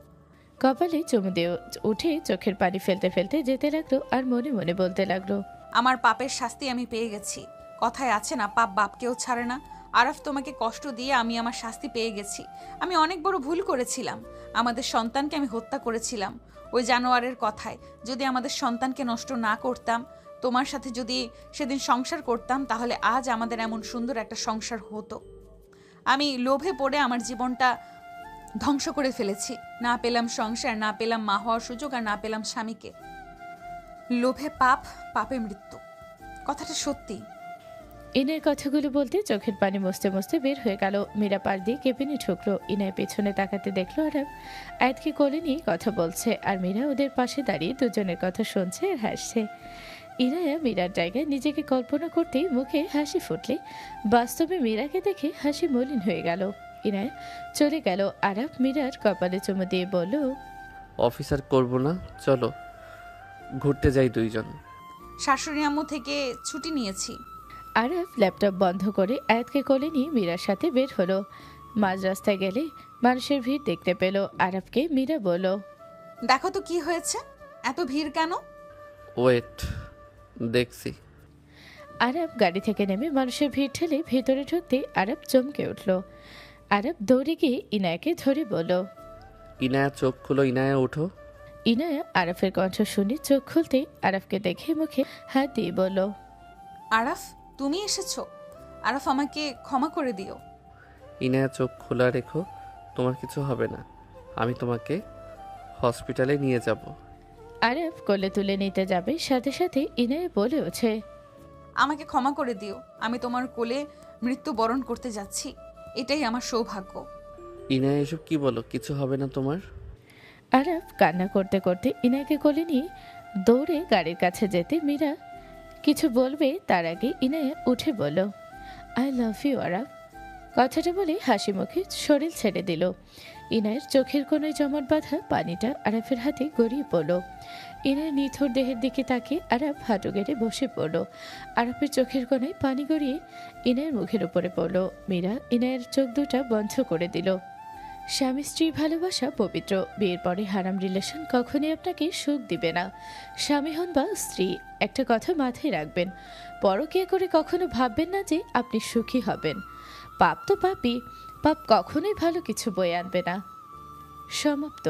কপালে চুমু দিয়ে উঠে চোখের পানি ফেলতে ফেলতে যেতে লাগলো আর মনে মনে বলতে লাগলো, আমার পাপের শাস্তি আমি পেয়ে গেছি। কথায় আছে না, পাপ বাপকেও ছাড়ে না। আরাফ তোমাকে কষ্ট দিয়ে আমি আমার শাস্তি পেয়ে গেছি। আমি অনেক বড় ভুল করেছিলাম। আমাদের সন্তানকে আমি হত্যা করেছিলাম ওই জানোয়ারের কথায়। যদি আমাদের সন্তানকে নষ্ট না করতাম তোমার সাথে যদি সেদিন সংসার করতাম তাহলে আজ আমাদের এমন সুন্দর একটা সংসার হতো। আমি লোভে পড়ে আমার জীবনটা ধ্বংস করে ফেলেছি। না পেলাম সংসার, না পেলাম মা হওয়ার সুযোগ, আর না পেলাম স্বামীকে। লোভে পাপ, পাপে মৃত্যু, কথাটা সত্যি। ইনায়ের কথাগুলো বলতে চোখের পানি মুছতে মুছতে বের হয়ে গেল। মীরা পার দিয়ে কেবিনে ঢুকলো। ইনায়ের পেছনে তাকাতে দেখলো আরাব আয়াতকে কোলে নিয়ে কথা বলছে, আর মীরা ওদের পাশে দাঁড়িয়ে দুজনের কথা শুনছে আর হাসছে। ইনায়া মীরার জায়গায় নিজেকে কল্পনা করতেই মুখে হাসি ফুটলে বাস্তবে মীরাকে দেখে হাসি মলিন হয়ে গেল। ইনায়া চলে গেল। আরাব মীরার কপালে চুমু দিয়ে বলল, অফিসার করব না, চলো ঘুরতে যাই দুইজন। শাশুড়ি আম্মু থেকে ছুটি নিয়েছি। আরাব ল্যাপটপ বন্ধ করে আয়াতকে কোলে নিয়ে মীরার সাথে বের হলো। মাঝ রাস্তায় গেলে মানুষের ভিড় দেখতে পেল। আরাবকে মীরা বলল, দেখো তো কি হয়েছে, এত ভিড় কেন? ওয়েট, দেখছি। আরাব গাড়ি থেকে নেমে মানুষের ভিড় ঠেলে ভেতরে ঢুকতে আরাব চমকে উঠল। আরাব দৌড়ে গিয়ে ইনায়াকে ধরে বলল, ইনায়া চোখ খুলো, ইনায়া ওঠো। ইনায়া আরাফের কণ্ঠ শুনে চোখ খুলতে আরাফকে দেখে মুখে হাত দিয়ে বলল, আরাফ তুমি এসেছো? আরাফ আমাকে ক্ষমা করে দিও। ইনায়া চোখ খোলা রেখো, তোমার কিছু হবে না, আমি তোমাকে হসপিটালে নিয়ে যাব। আরাফ কোলে তুলে নিতে যাবে, সাথে সাথে ইনায়া বলে ওঠে, আমাকে ক্ষমা করে দিও, আমি তোমার কোলে মৃত্যু বরণ করতে যাচ্ছি, এটাই আমার সৌভাগ্য। ইনায়া এসব কি বলো, কিছু হবে না তোমার। আরাফ কান্না করতে করতে ইনায়াকে কোলে নিয়ে দৌড়ে গাড়ির কাছে যেতে মীরা কিছু বলবে তার আগে ইনায়া উঠে বলল, আই লাভ ইউ আরাফ। কথাটা বলে হাসি মুখে শরীর ছেড়ে দিল। ইনায়ের চোখের কোণায় জমাট বাঁধা পানিটা আরাফের হাতে গড়িয়ে পড়ল। ইনায়ের নিথর দেহের দিকে তাকিয়ে আরাফ হাঁটু গেড়ে বসে পড়ল। আরাফের চোখের কোণায় পানি গড়িয়ে ইনায়ের মুখের উপরে পড়ল। মীরা ইনায়ের চোখ দুটা বন্ধ করে দিল। স্বামী স্ত্রী ভালোবাসা পবিত্র। বিয়ের পরে হারাম রিলেশন কখনোই আপনাকে সুখ দিবে না। স্বামী হন বা স্ত্রী, একটা কথা মাথায় রাখবেন, পরকীয়া করে কখনো ভাববেন না যে আপনি সুখী হবেন। পাপ তো পাপই, পাপ কখনোই ভালো কিছু বয়ে আনবে না। সমাপ্ত।